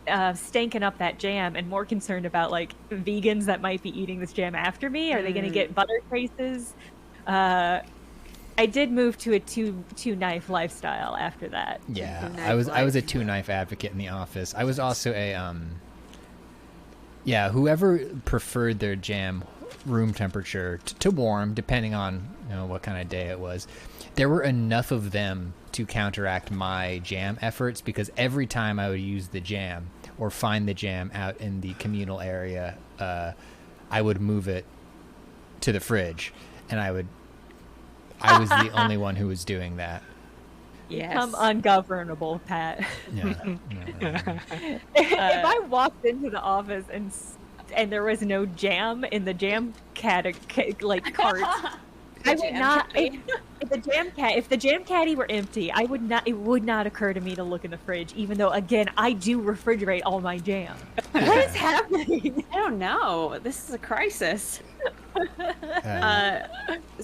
stanking up that jam and more concerned about like vegans that might be eating this jam after me. Are they going to get butter traces? I did move to a two knife lifestyle after that. Yeah, I was a 2-knife advocate in the office. I was also a whoever preferred their jam room temperature to warm, depending on what kind of day it was. There were enough of them to counteract my jam efforts, because every time I would use the jam or find the jam out in the communal area, I would move it to the fridge, and I was the only one who was doing that. Yes. Become ungovernable, Pat. Yeah. If I walked into the office and there was no jam in the jam cart, I would not. If the jam caddy were empty, I would not. It would not occur to me to look in the fridge, even though, again, I do refrigerate all my jam. What is happening? I don't know. This is a crisis. Some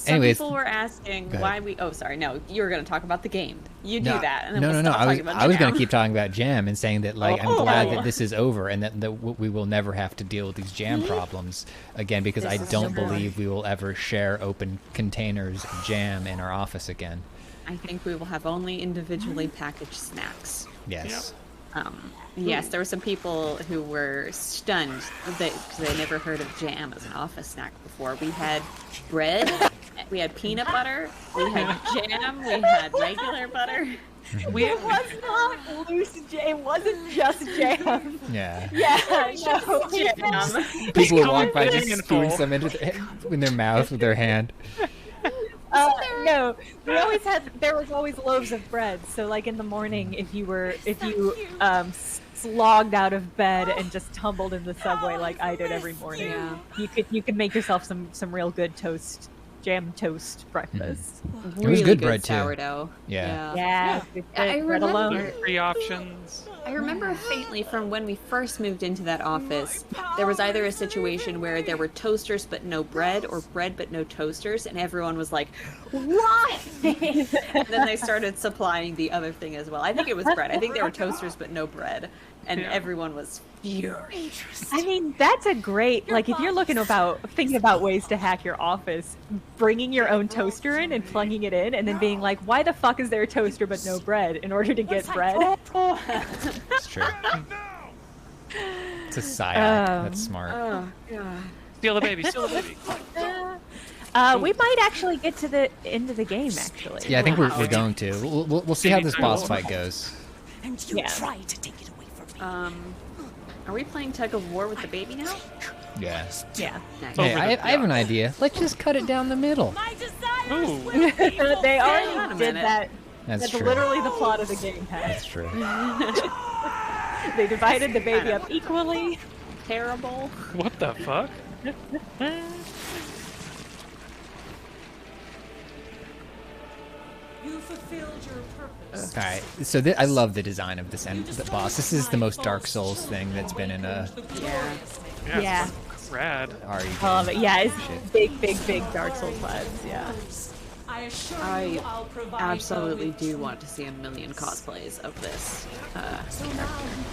Anyways, people were asking why we. Oh, sorry. No, you were going to talk about the game. You do that, and then no. stop talking about I was going jam. to keep talking about jam and saying that, like, I'm glad that this is over and that we will never have to deal with these jam problems again, because I don't believe we will ever share open containers of jam in our office again. I think we will have only individually packaged snacks. Yes. Yes, there were some people who were stunned because they never heard of jam as an office snack before. We had bread, we had peanut butter, we had jam, we had regular butter. It was not loose jam. It wasn't just jam. Yeah. Yeah, no, jam. People would walk by just scooping some in their mouth with their hand. No, there was always loaves of bread. So, like, in the morning, if you slogged out of bed and just tumbled in the subway like I did every morning, you could make yourself some real good jam toast breakfast. It was good bread too. Sourdough. Yeah. I remember free options. I remember faintly from when we first moved into that office, there was either a situation where there were toasters but no bread, or bread but no toasters, and everyone was like, "What?" And then they started supplying the other thing as well. I think it was bread. I think there were toasters but no bread. and Yeah. everyone was furious. I mean, that's a great, like, if you're thinking about ways to hack your office, bringing your own toaster in and plugging it in, and then being like, why the fuck is there a toaster but no bread in order to get bread? It's true. It's a psyop. That's smart. Oh god. Steal the baby. Steal the baby. We might actually get to the end of the game, actually. Yeah, I think we're going to. We'll see how this boss fight goes. And you Yeah. try to take it away from me. Are we playing tug of war with the baby now? Yeah. Yeah. Nice. Hey, I have an idea. Let's just cut it down the middle. My desires Ooh. will be fulfilled. They Hang on already a did minute. that. That's That's true. literally the plot of the game, Pat. That's true. They divided the baby up equally. Terrible. What the fuck? You fulfilled your purpose. All right. So I love the design of this end the boss. This is the most Dark Souls thing that's been in a Yeah. Yeah. It's rad. RE game. I love it. Yeah, it's Shit. big Dark Souls vibes. Yeah. I assure I you I'll provide absolutely them do with want to see a million cosplays of this. So now you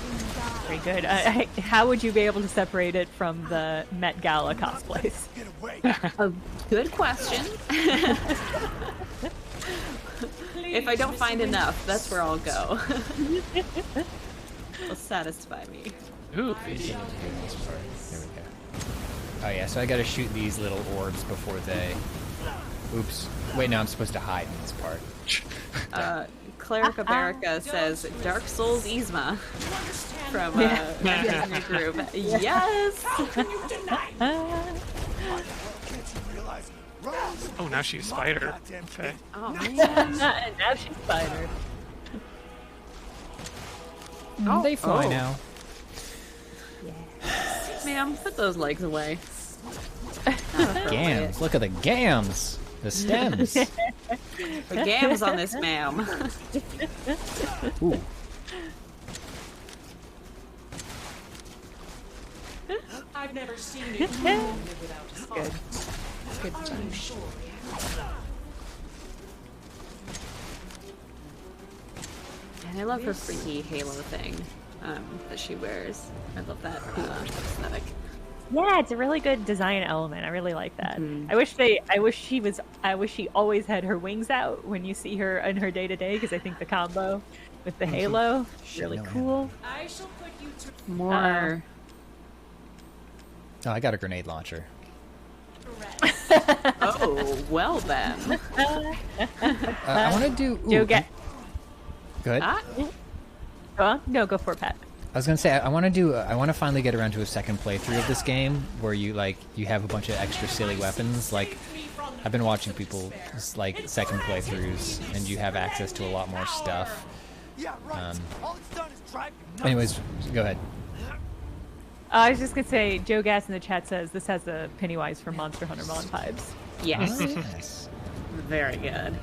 can die. Very good. How would you be able to separate it from the Met Gala cosplays? Get away! A good question. If I don't find enough, that's where I'll go. Will satisfy me. Ooh. There we go. Oh yeah, so I gotta shoot these little orbs before they... Oops. Wait, no, I'm supposed to hide in this part. Clerica Barrica says Dark Souls Yzma from the group. Yes. Oh, now she's spider. Okay. Oh man. Now she's spider. They fly oh. now. Ma'am, put those legs away. Gams. Look at the gams. The stems. The gams on this, ma'am. Ooh. I've never seen it move without a Good. Good I'm sure. And I love her freaky halo thing that she wears. I love that aesthetic. Yeah, it's a really good design element. I really like that. Mhm. I wish she always had her wings out when you see her in her day to day, because I think the combo with the halo really know him. cool. I shall put you to More. Oh, I got a grenade launcher. rest. Oh, well then. I want to do... Ooh, Joe, get. Go ahead. Ah, Go on. No, go for it, Pat. I was gonna say I want to do. I want to finally get around to a second playthrough of this game where you have a bunch of extra silly weapons. Like I've been watching people like second playthroughs, and you have access to a lot more stuff. Yeah, right. All it's done is drive you nuts. Anyways, go ahead. I was just gonna say, Joe Gass in the chat says this has the Pennywise from Monster Hunter Mon vibes. yes. Yes. Very good.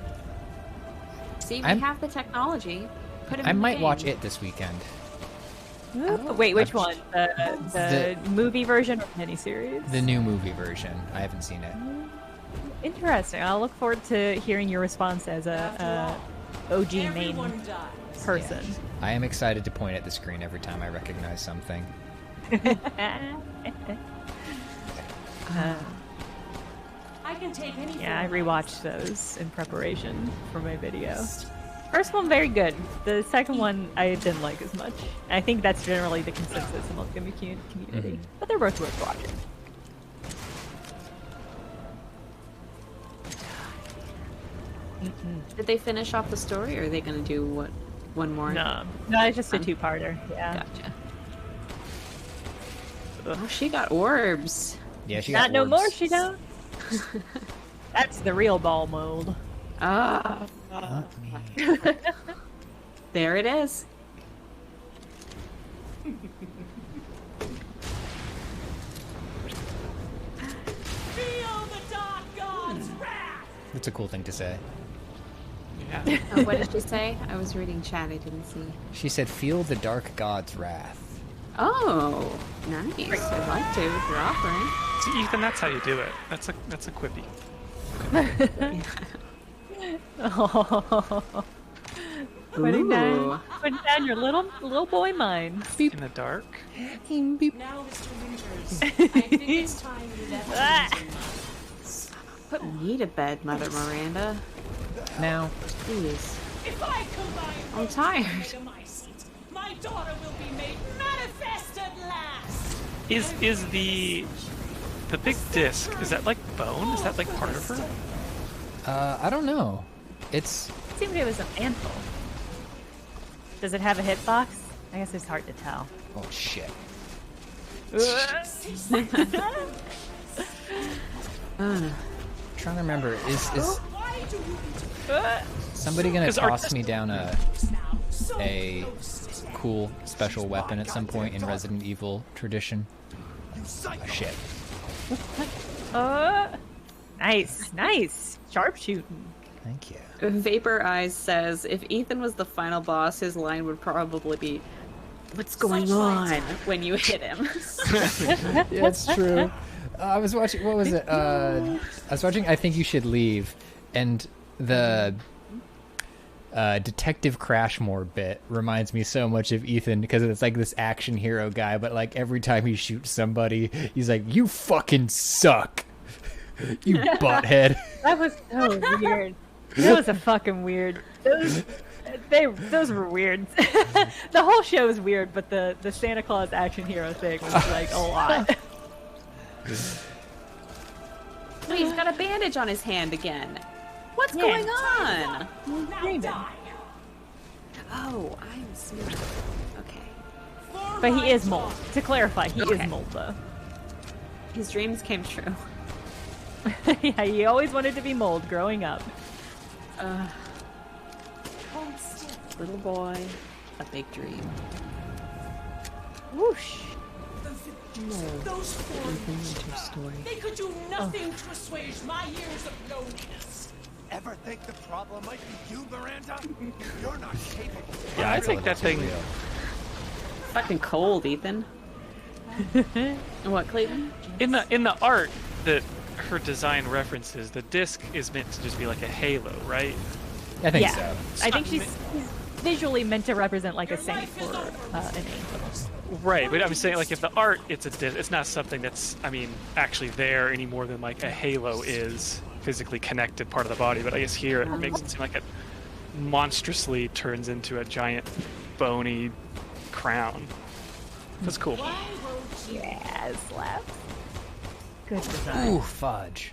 See, we I'm- have the technology. Put him I in the might game. watch it this weekend. Wait, which one? The movie version or miniseries? The new movie version. I haven't seen it. Interesting. I'll look forward to hearing your response as a OG main Everyone dies. person. I am excited to point at the screen every time I recognize something. I can take any Yeah, I form of rewatched those in preparation for my video. First one, very good. The second one, I didn't like as much. I think that's generally the consensus among the community. But they're both worth watching. Did they finish off the story, or are they going to do one more? No, it's just a two-parter. Yeah. Gotcha. Oh, she got orbs. Yeah, she Not got no orbs. more, she don't. That's the real ball mold. Ah. There it is. Feel the dark god's wrath. That's a cool thing to say. Yeah. What did she say? I was reading chat. I didn't see. She said, "Feel the dark god's wrath." Oh, nice. I'd like to if you're offering. See, Ethan, that's how you do it. That's a quippy. Putting Ooh. down your little boy mind. In the dark. Now, Mr. Winters, I think it's time you left. Put me to bed, Mother Miranda. Now, Please. If I combine I'm tired. to my seat, my daughter will be made manifest at last. Is the big disc? Is that like bone? Is that like part of her? I don't know. It's It seemed it was an mantle. Does it have a hitbox? I guess it's hard to tell. oh shit. Trying to remember, is Why do you somebody gonna 'Cause our toss me down a cool special weapon at some point in Resident Evil tradition? Oh, shit. Nice. Sharpshooting. Thank you. Vapor Eyes says if Ethan was the final boss, his line would probably be, "What's going on?" when you hit him. Yeah, it's true. I was watching. What was it? I was watching. I Think You Should Leave, and the Detective Crashmore bit reminds me so much of Ethan because it's like this action hero guy, but like every time he shoots somebody, he's like, "You fucking suck, you butthead." That was so weird. That was a fucking weird. Those were weird. The whole show is weird, but the Santa Claus action hero thing was like a lot. Wait, he's got a bandage on his hand again. What's going on? Oh, I'm smooth. Okay. But he is mold. To clarify, he is mold though. His dreams came true. Yeah, he always wanted to be mold growing up. Little boy, a big dream. Whoosh. Those four Winter story. they could do nothing to assuage my years of loneliness. Ever think the problem might be you, Miranda? You're not capable. Yeah, I think that thing. Fucking cold, Ethan. What, Clayton? In the art that her design references, the disc is meant to just be like a halo, right? I think Yeah. so. I think she's visually meant to represent like a saint or an angel. Right, but I'm saying like if the art it's a disc, it's not something that's actually there any more than like a halo is physically connected part of the body. But I guess here it makes it seem like it monstrously turns into a giant bony crown. That's cool. Yeah, slaps. Good design. Ooh, fudge.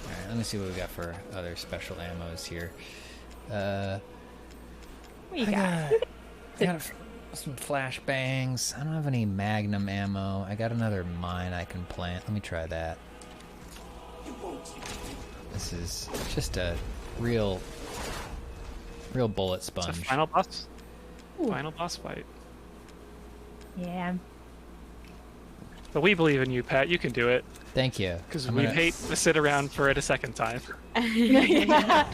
Alright, let me see what we got for other special ammos here. What you got? I got some flashbangs. I don't have any magnum ammo. I got another mine I can plant. Let me try that. This is just a real bullet It's a sponge. final boss. Final boss fight. Yeah. But we believe in you, Pat. You can do it. Thank you. Because I'm we gonna- hate to sit around for it a second time. Yeah.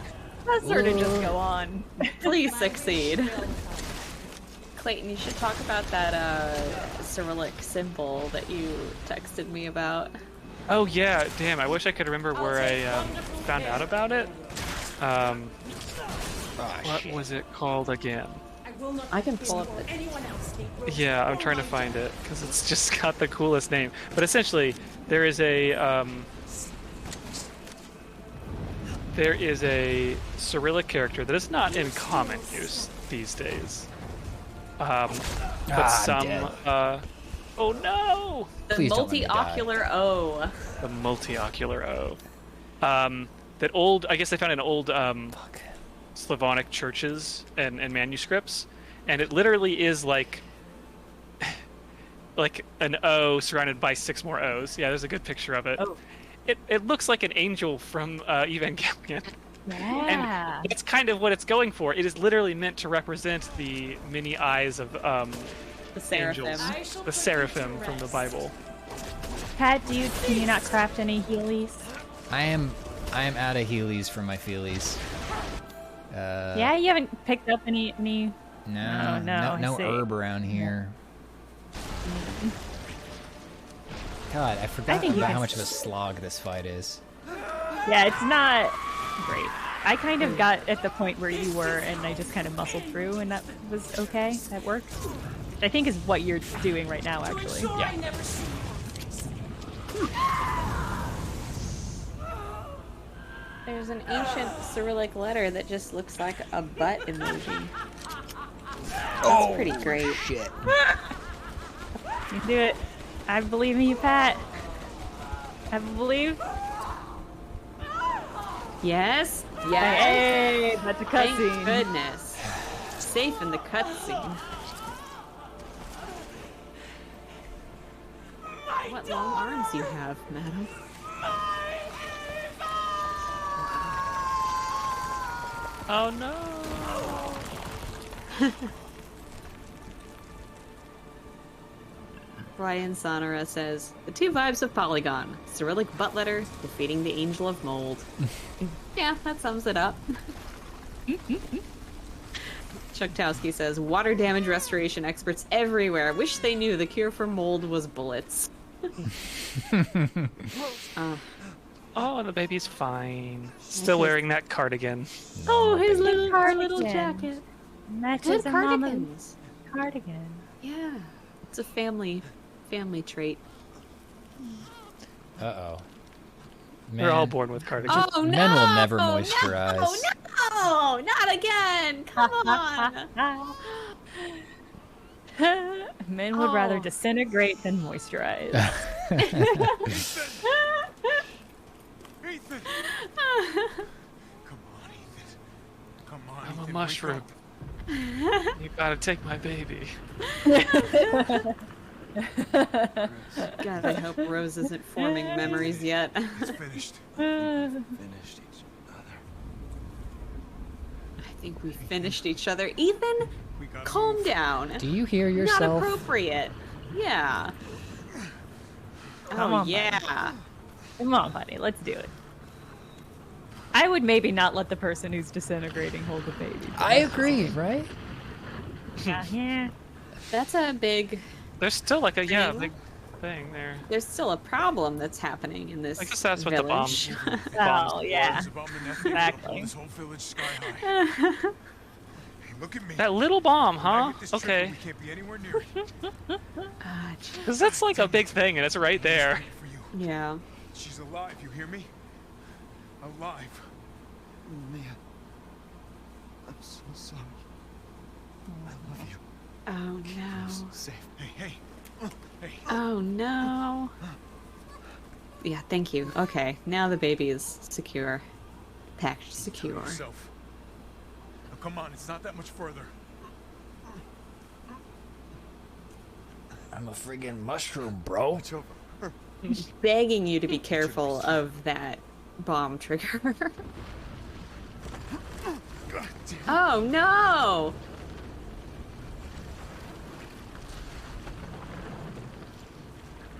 Let's sort of just go on. Please succeed. Clayton, you should talk about that Cyrillic symbol that you texted me about. Oh yeah, damn! I wish I could remember where I found out about it. What was it called again? I can pull up the... Yeah, I'm trying to find it because it's just got the coolest name. But essentially, there is a Cyrillic character that is not in common use these days. But some dead. oh no! The Please don't let me die. multi-ocular O. The multi-ocular O. That old, I guess they found in old Slavonic churches and manuscripts, and it literally is like an O surrounded by 6 more O's. Yeah, there's a good picture of it. Oh. It looks like an angel from Evangelion. Yeah. And that's kind of what it's going for. It is literally meant to represent the many eyes of The seraphim. angels, the seraphim from the Bible. Pat, can you not craft any Heelys? I am out of Heelys for my feelies. Yeah, you haven't picked up any. No, I no see. herb around here. God, I forgot think you about can- how much of a slog this fight is. Yeah, it's not great. I kind of got at the point where you were, and I just kind of muscled through, and that was okay. That worked. I think is what you're doing right now, actually. Yeah. There's an ancient Cyrillic letter that just looks like a butt emoji. That's pretty great. Shit. You do it. I believe in you, Pat. I believe. Yes. Yes. Hey, that's a Thank cutscene. goodness. Safe in the cutscene. What long arms you have, madam. Oh no! Brian Sonora says, the two vibes of Polygon. Cyrillic butt letter, defeating the angel of mold. Yeah, that sums it up. Chuktowski says, water damage restoration experts everywhere. Wish they knew the cure for mold was bullets. Oh, and the baby's fine. Still wearing that cardigan. Oh, his little cardigan. jacket. Matches Good a mama's cardigans. cardigan. Yeah. It's a family trait. Uh-oh. We're all born with cardigans. Oh, no! Men will never moisturize. No! Not again! Come on! Men would rather Oh. disintegrate than moisturize. Ethan! Come on, Ethan. Come on, I'm Ethan. a wake mushroom. up. You gotta take my baby. God, I hope Rose isn't forming memories yet. It's finished. Finished each other. I think we finished each other. Ethan, We gotta calm move. down. Do you hear Not yourself? appropriate. Yeah. Come Oh, on, yeah. Come on, buddy, let's do it. I would maybe not let the person who's disintegrating hold the baby. I agree, right? Yeah. That's a big... There's still like a Thing? big thing there. There's still a problem that's happening in this I guess that's what the village. Oh, yeah. Words about Manethi Exactly. will blow this whole village sky high. Hey, look at me. That little bomb, When I huh? hit this trigger, Okay. We can't be anywhere near it. Ah, gee. Because that's like a big thing, and it's right there. For you. Yeah. She's alive, you hear me? Alive. Mia. I'm so sorry. I love you. Oh, no. Safe. Hey. Hey. Oh, no. Yeah, thank you. Okay, now the baby is secure. Packed secure. Yourself. Now come on, it's not that much further. I'm a friggin' mushroom, bro. Watch over. Begging you to be careful of that bomb trigger. God damn. Oh, no!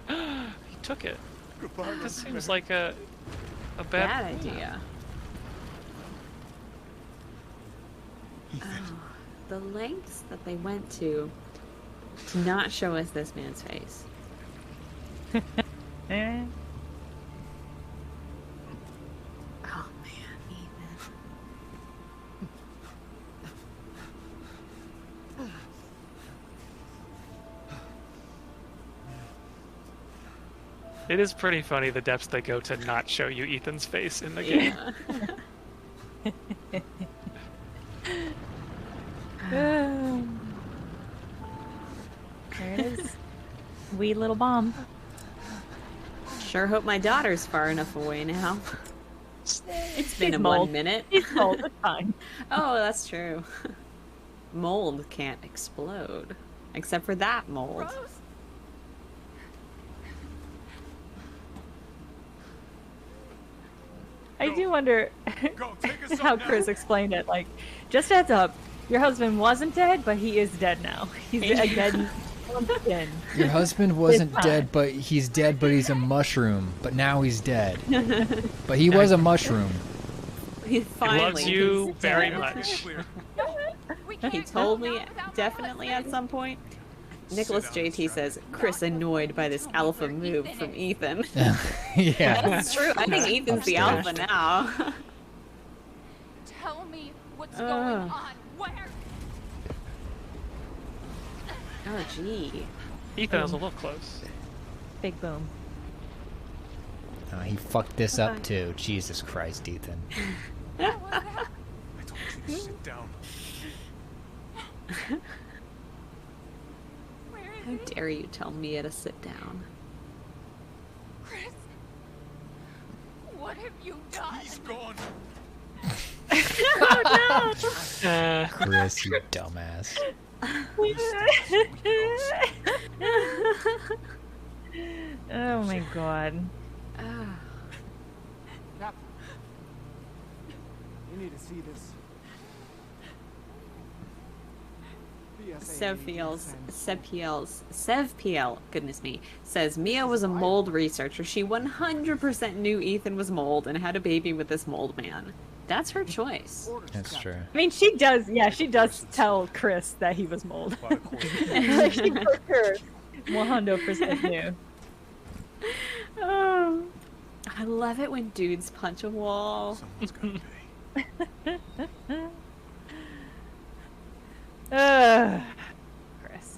He took it. Goodbye, This Rosemary. seems like a Bad bad idea. Oh, the lengths that they went to not show us this man's face. Eh. Oh man, Ethan. It is pretty funny the depths they go to not show you Ethan's face in the game. Yeah. There it is. Wee little bomb. Sure hope my daughter's far enough away now. It's been She's a mold. 1 minute. It's cold. It's fine. Oh, that's true. Mold can't explode. Except for that mold. Rose? I do wonder Go, take us how up now. Chris explained it. Like, just heads up, your husband wasn't dead, but he is dead now. He's a dead again. Your husband wasn't time. dead, but he's dead, but he's a mushroom. But now he's dead. But he was a mushroom. He He finally loves you he's very dead. much. Clear. We He can't told go me now without my definitely at husband. some point. Nicholas Sit down, JT says, Chris annoyed by this alpha move from Ethan. Yeah. That's true. I think Ethan's the alpha now. Tell me what's going on. Where? Oh, gee. Ethan was a little close. Big boom. He fucked this up too. Jesus Christ, Ethan. What was that? I told you to sit down. Where is How he? dare you tell Mia to sit down? Chris? What have you done? He's gone. Chris, you dumbass. Oh my god. Captain, you need to see this. Sevpiel, goodness me, says Mia was a mold researcher. She 100% knew Ethan was mold and had a baby with this mold man. That's her choice. That's true. I mean, she does tell Chris that he was mold. Like, she for sure 100% knew. Oh, I love it when dudes punch a wall. Someone's gotta pay. Chris.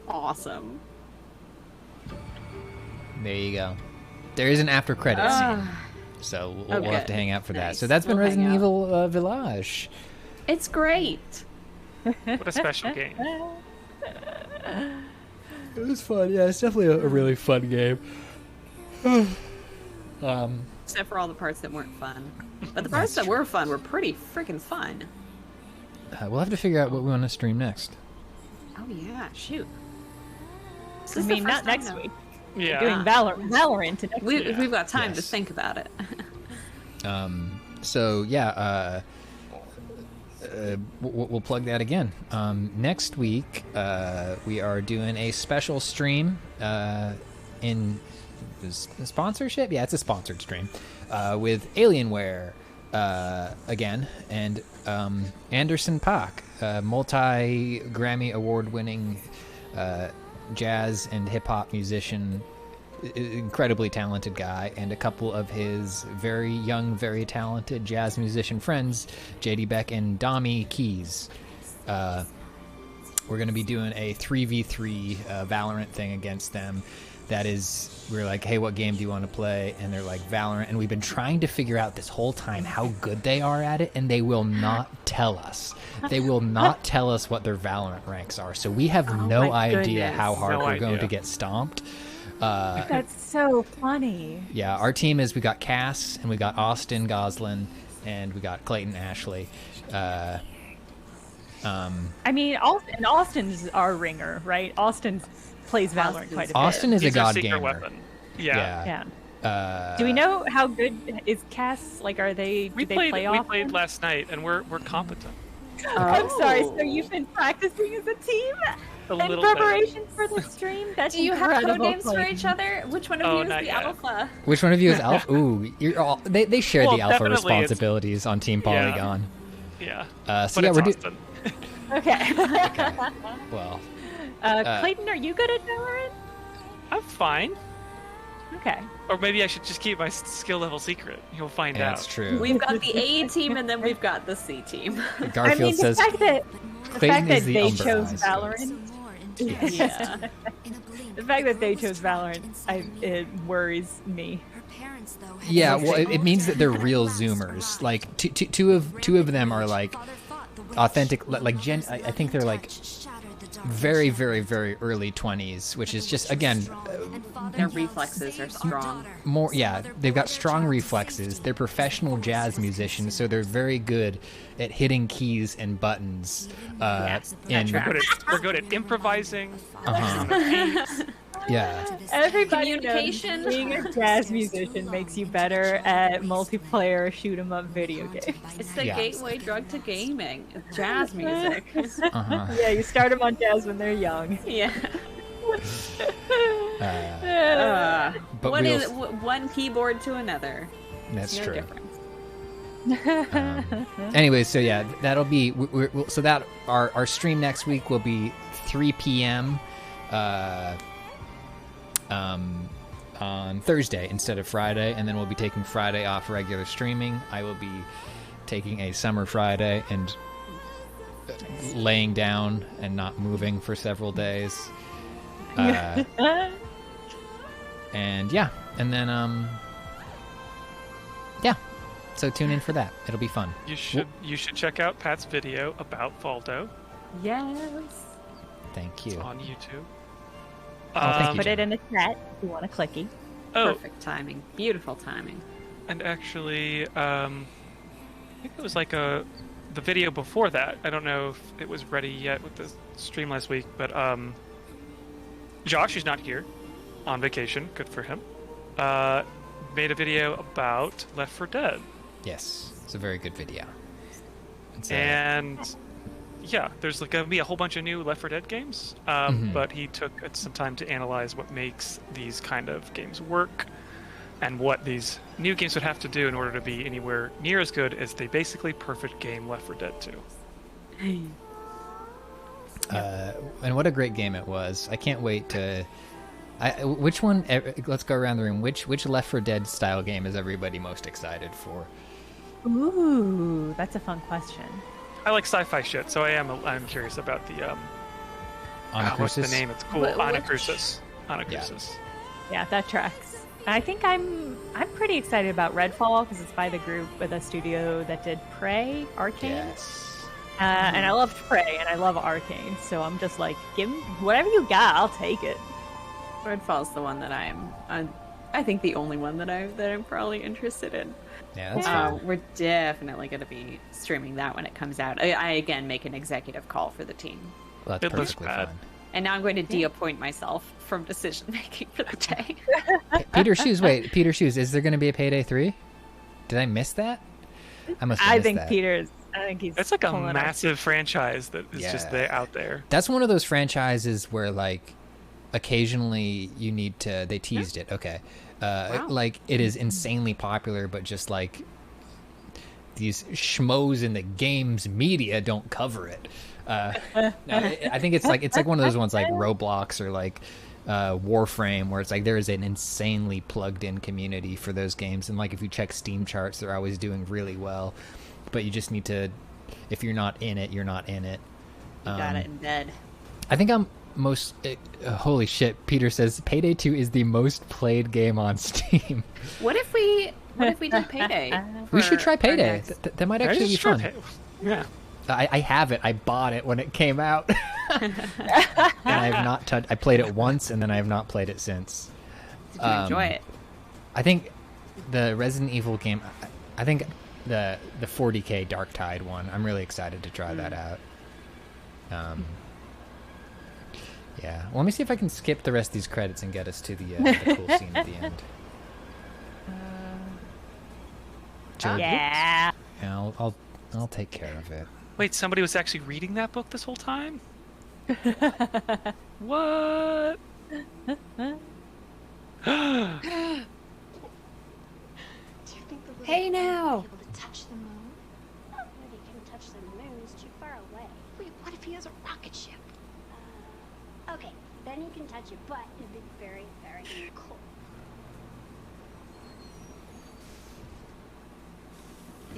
Awesome. There you go. There is an after credit scene, so we'll have to hang out for that. Nice. So that's been We'll hang Resident out. Evil Village. It's great. What a special game. It was fun. Yeah, it's definitely a really fun game. Except for all the parts that weren't fun. But the parts that were fun were pretty freaking fun. We'll have to figure out what we want to stream next. Oh yeah, shoot. I mean, not next week. Yeah. Doing Valorant next week. We've got time to Yes. think about it. So yeah, we'll plug that again. Next week, we are doing a special stream in sponsorship. Yeah, it's a sponsored stream with Alienware again, and Anderson Paak, multi-Grammy award-winning jazz and hip-hop musician, incredibly talented guy, and a couple of his very young, very talented jazz musician friends, JD Beck and Dami Keys. We're going to be doing a 3v3 Valorant thing against them. That is, we're like, hey, what game do you want to play? And they're like, Valorant. And we've been trying to figure out this whole time how good they are at it, and they will not tell us. They will not tell us what their Valorant ranks are. So we have no my idea goodness. how hard No we're going idea. to get stomped. That's so funny. Yeah, our team is, we got Cass, and we got Austin Goslin, and we got Clayton Ashley. I mean, Austin's our ringer, right? Austin plays Valorant quite a bit. Austin is a He's our god secret gamer. weapon. Yeah. Yeah. Do we know how good is Cass? Like, are they? We Do they played. play We often? played last night, and we're competent. I'm sorry. Oh. So you've been practicing as a team A in little bit. preparation for the stream? That's Do you have code incredible, names for Clayton. each other? Which one of Oh, you is not the yet. alpha? Which one of you is alpha? Ooh, you're all, they share Well, the alpha definitely it's- responsibilities on Team Yeah. Polygon. Yeah. So But yeah, it's we're Austin. Okay. well. Clayton, are you good at Valorant? I'm fine. Okay. Or maybe I should just keep my skill level secret. You'll find Yeah, out. that's true. We've got the A team and then we've got the C team. Garfield I mean, the says fact that Clayton is the they Umber chose Eyes. Valorant, Yeah. the fact that they chose Valorant, it worries me. Yeah, well, it means that they're real Zoomers. Like two of them are like authentic, like I think they're like very, very, very early 20s, which is just, again, Their reflexes are strong. more. Yeah, they've got strong reflexes. They're professional jazz musicians, so they're very good at hitting keys and buttons. And We're good at improvising. yeah, Everybody knows Communication. being a jazz musician makes you better at multiplayer shoot 'em up video games. It's the Yeah. gateway drug to gaming. Jazz music. Yeah, you start them on jazz when they're young. Yeah. but What we'll- is one keyboard to another? that's No true. difference. Anyway, so yeah, that'll be so that our stream next week will be 3 p.m. on Thursday instead of Friday, and then we'll be taking Friday off regular streaming. I will be taking a summer Friday and laying down and not moving for several days. And yeah, and then yeah. So tune in for that. It'll be fun. You should check out Pat's video about Faldo. Yes. Thank you. On YouTube. Thank you, Put it Jen. in the chat if you want a clicky. Oh, Perfect timing. Beautiful timing. and actually, I think it was like the video before that. I don't know if it was ready yet with the stream last week, but Josh, who's not here, on vacation, good for him, made a video about Left 4 Dead. Yes, it's a very good video. It's And yeah, there's like gonna be a whole bunch of new Left 4 Dead games, but he took some time to analyze what makes these kind of games work, and what these new games would have to do in order to be anywhere near as good as the basically perfect game Left 4 Dead 2. and what a great game it was. I can't wait to. Which one? Let's go around the room. Which Left 4 Dead style game is everybody most excited for? Ooh, that's a fun question. I like sci-fi shit, so I'm curious about the what's the Anacrusis? name? It's cool. Which- Anacrusis. Anacrusis. Yeah, that tracks. I think I'm pretty excited about Redfall because it's by the group with a studio that did Prey, Arcane. Yes. And I loved Prey and I love Arcane, so I'm just like, give me whatever you got, I'll take it. Redfall's the one that I think the only one that I'm probably interested in. Yeah, that's fun. We're definitely going to be streaming that when it comes out. I again make an executive call for the team, Well, that's It looks perfectly bad. fine. and now I'm going to de-appoint myself from decision making for the day. Peter Shoes, wait, Peter Shoes, is there going to be a Payday 3? Did I miss that? I must have I missed think that. I think he's It's like a pulling up. massive franchise that is just Yeah. out there. That's one of those franchises where, like, occasionally you need to. They teased it. Okay, like it is insanely popular, but just like these schmoes in the games media don't cover it. No, I think it's like one of those ones like Roblox or like Warframe, where it's like there is an insanely plugged-in community for those games, and like if you check Steam charts, they're always doing really well. But you just need to. If you're not in it, you're not in it. Got it in bed. I think I'm most. Holy shit! Peter says Payday 2 is the most played game on Steam. What if we did Payday? We should for try our Payday. next- That might actually be fun. Yeah. I have it. I bought it when it came out, and I have not touched. I played it once, and then I have not played it since. Did you enjoy it? I think the Resident Evil game. I think the 40K Dark Tide one. I'm really excited to try that out. Yeah. Well, let me see if I can skip the rest of these credits and get us to the cool scene at the end. Joe, Yeah. yeah, I'll take care of it. Wait, somebody was actually reading that book this whole time? What? Hey now. Able to touch the moon? Nobody can touch the moon. It's too far away. Wait, what if he has a rocket ship? Okay, then he can touch it, but it'd be very, very cool.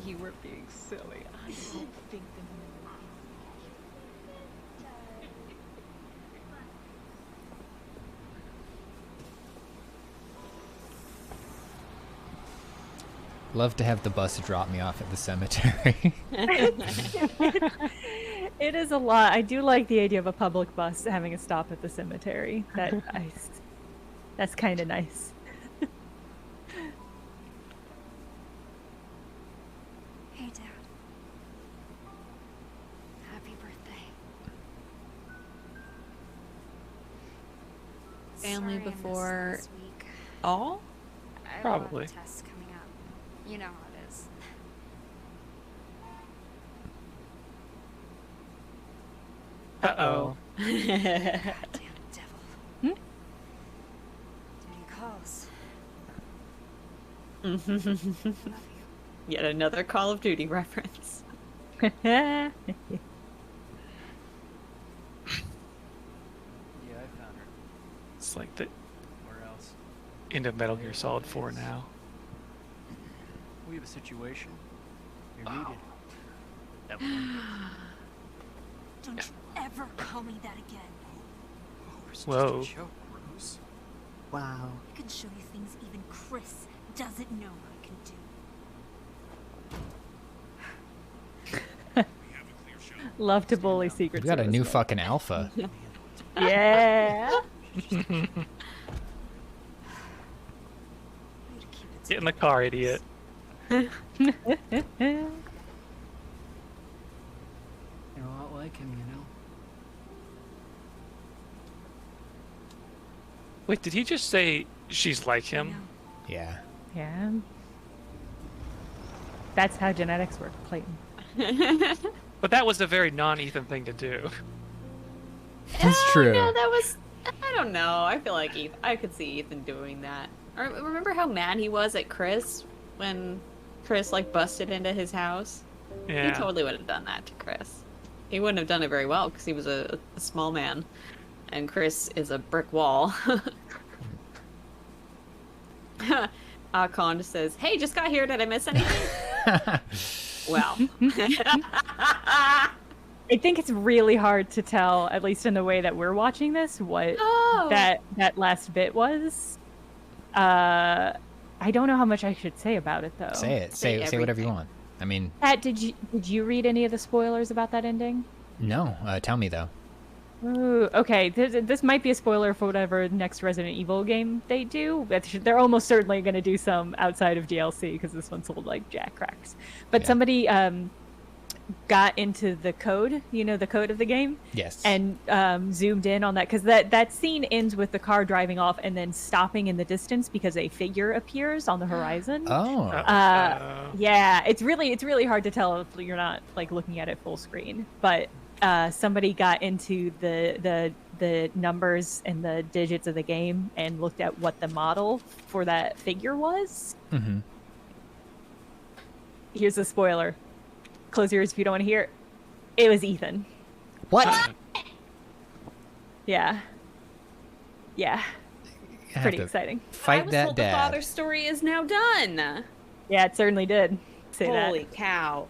You were being silly. I don't think the Love to have the bus drop me off at the cemetery. It is a lot. I do like the idea of a public bus having a stop at the cemetery. That's kind of nice. Hey, Dad. Happy birthday. Family Sorry I missed before last week. all? I have Probably. a lot of tests coming up. You know how it is. Uh-oh. Damn devil. Duty calls. Love you. Yet another Call of Duty reference. Yeah, I found her. It's like the Where else? end of Metal Gear Solid 4 now. We have a situation. You're needed. Evelyn. Don't you ever call me that again. Whoa. Just a joke, Rose. Wow. I can show you things even Chris doesn't know I can do. Love to bully secret We got a service new men. fucking alpha. Yeah. Get in the car, idiot. You're a lot like him, you know. Wait, did he just say she's like him? Yeah. Yeah. That's how genetics work, Clayton. But that was a very non-Ethan thing to do. That's true. No, that was. I don't know. I feel like I could see Ethan doing that. Remember how mad he was at Chris when Chris like busted into his house? Yeah. He totally would have done that to Chris. He wouldn't have done it very well because he was a small man, and Chris is a brick wall. Khan just says, "Hey, just got here. Did I miss anything?" Well. I think it's really hard to tell, at least in the way that we're watching this, what that last bit was. I don't know how much I should say about it though. Say it. Say whatever you want. I mean, Pat, did you read any of the spoilers about that ending? no. Tell me though. Ooh, okay, this might be a spoiler for whatever next Resident Evil game they do, but they're almost certainly going to do some outside of DLC because this one sold like jack cracks. But Yeah. somebody got into the code, the code of the game, Yes. and zoomed in on that because that scene ends with the car driving off and then stopping in the distance because a figure appears on the horizon. Oh. Yeah, it's really hard to tell if you're not like looking at it full screen, but. Somebody got into the numbers and the digits of the game and looked at what the model for that figure was. Mm-hmm. Here's a spoiler. Close your ears if you don't want to hear it. It was Ethan. What? Yeah. Yeah. I have Pretty to exciting. I Fight was that told dad. the father's story is now done. Yeah, it certainly did say Holy cow!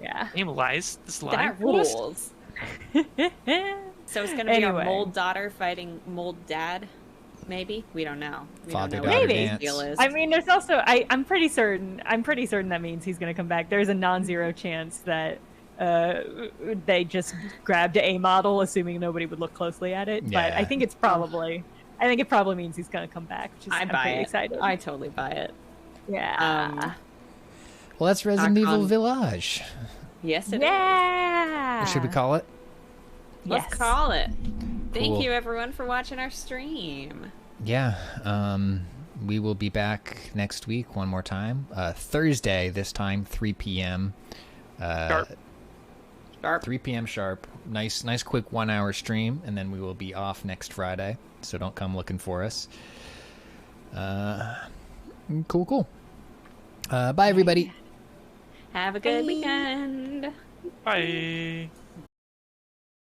that. Yeah. Name lies. This line. That rules. So it's gonna be Anyway. our mold daughter fighting mold dad. Maybe we don't know. We don't know Father-daughter what Maybe. his deal is. I mean, there's also I'm pretty certain that means he's going to come back. There's a non-zero chance that they just grabbed a model, assuming nobody would look closely at it. But Yeah. I think it probably means he's going to come back. Which is, I I'm buy pretty it. excited. I totally buy it. Yeah. Well, that's Resident Archon. Evil Village. Yes, it is. Yeah. What should we call it? Let's Yes. call it. Thank Cool. you, everyone, for watching our stream. Yeah. We will be back next week one more time. Thursday, this time, 3 p.m. Sharp. 3 p.m. sharp. Nice quick 1 hour stream, and then we will be off next Friday. So don't come looking for us. Cool. Bye, everybody. Have a good weekend. Bye.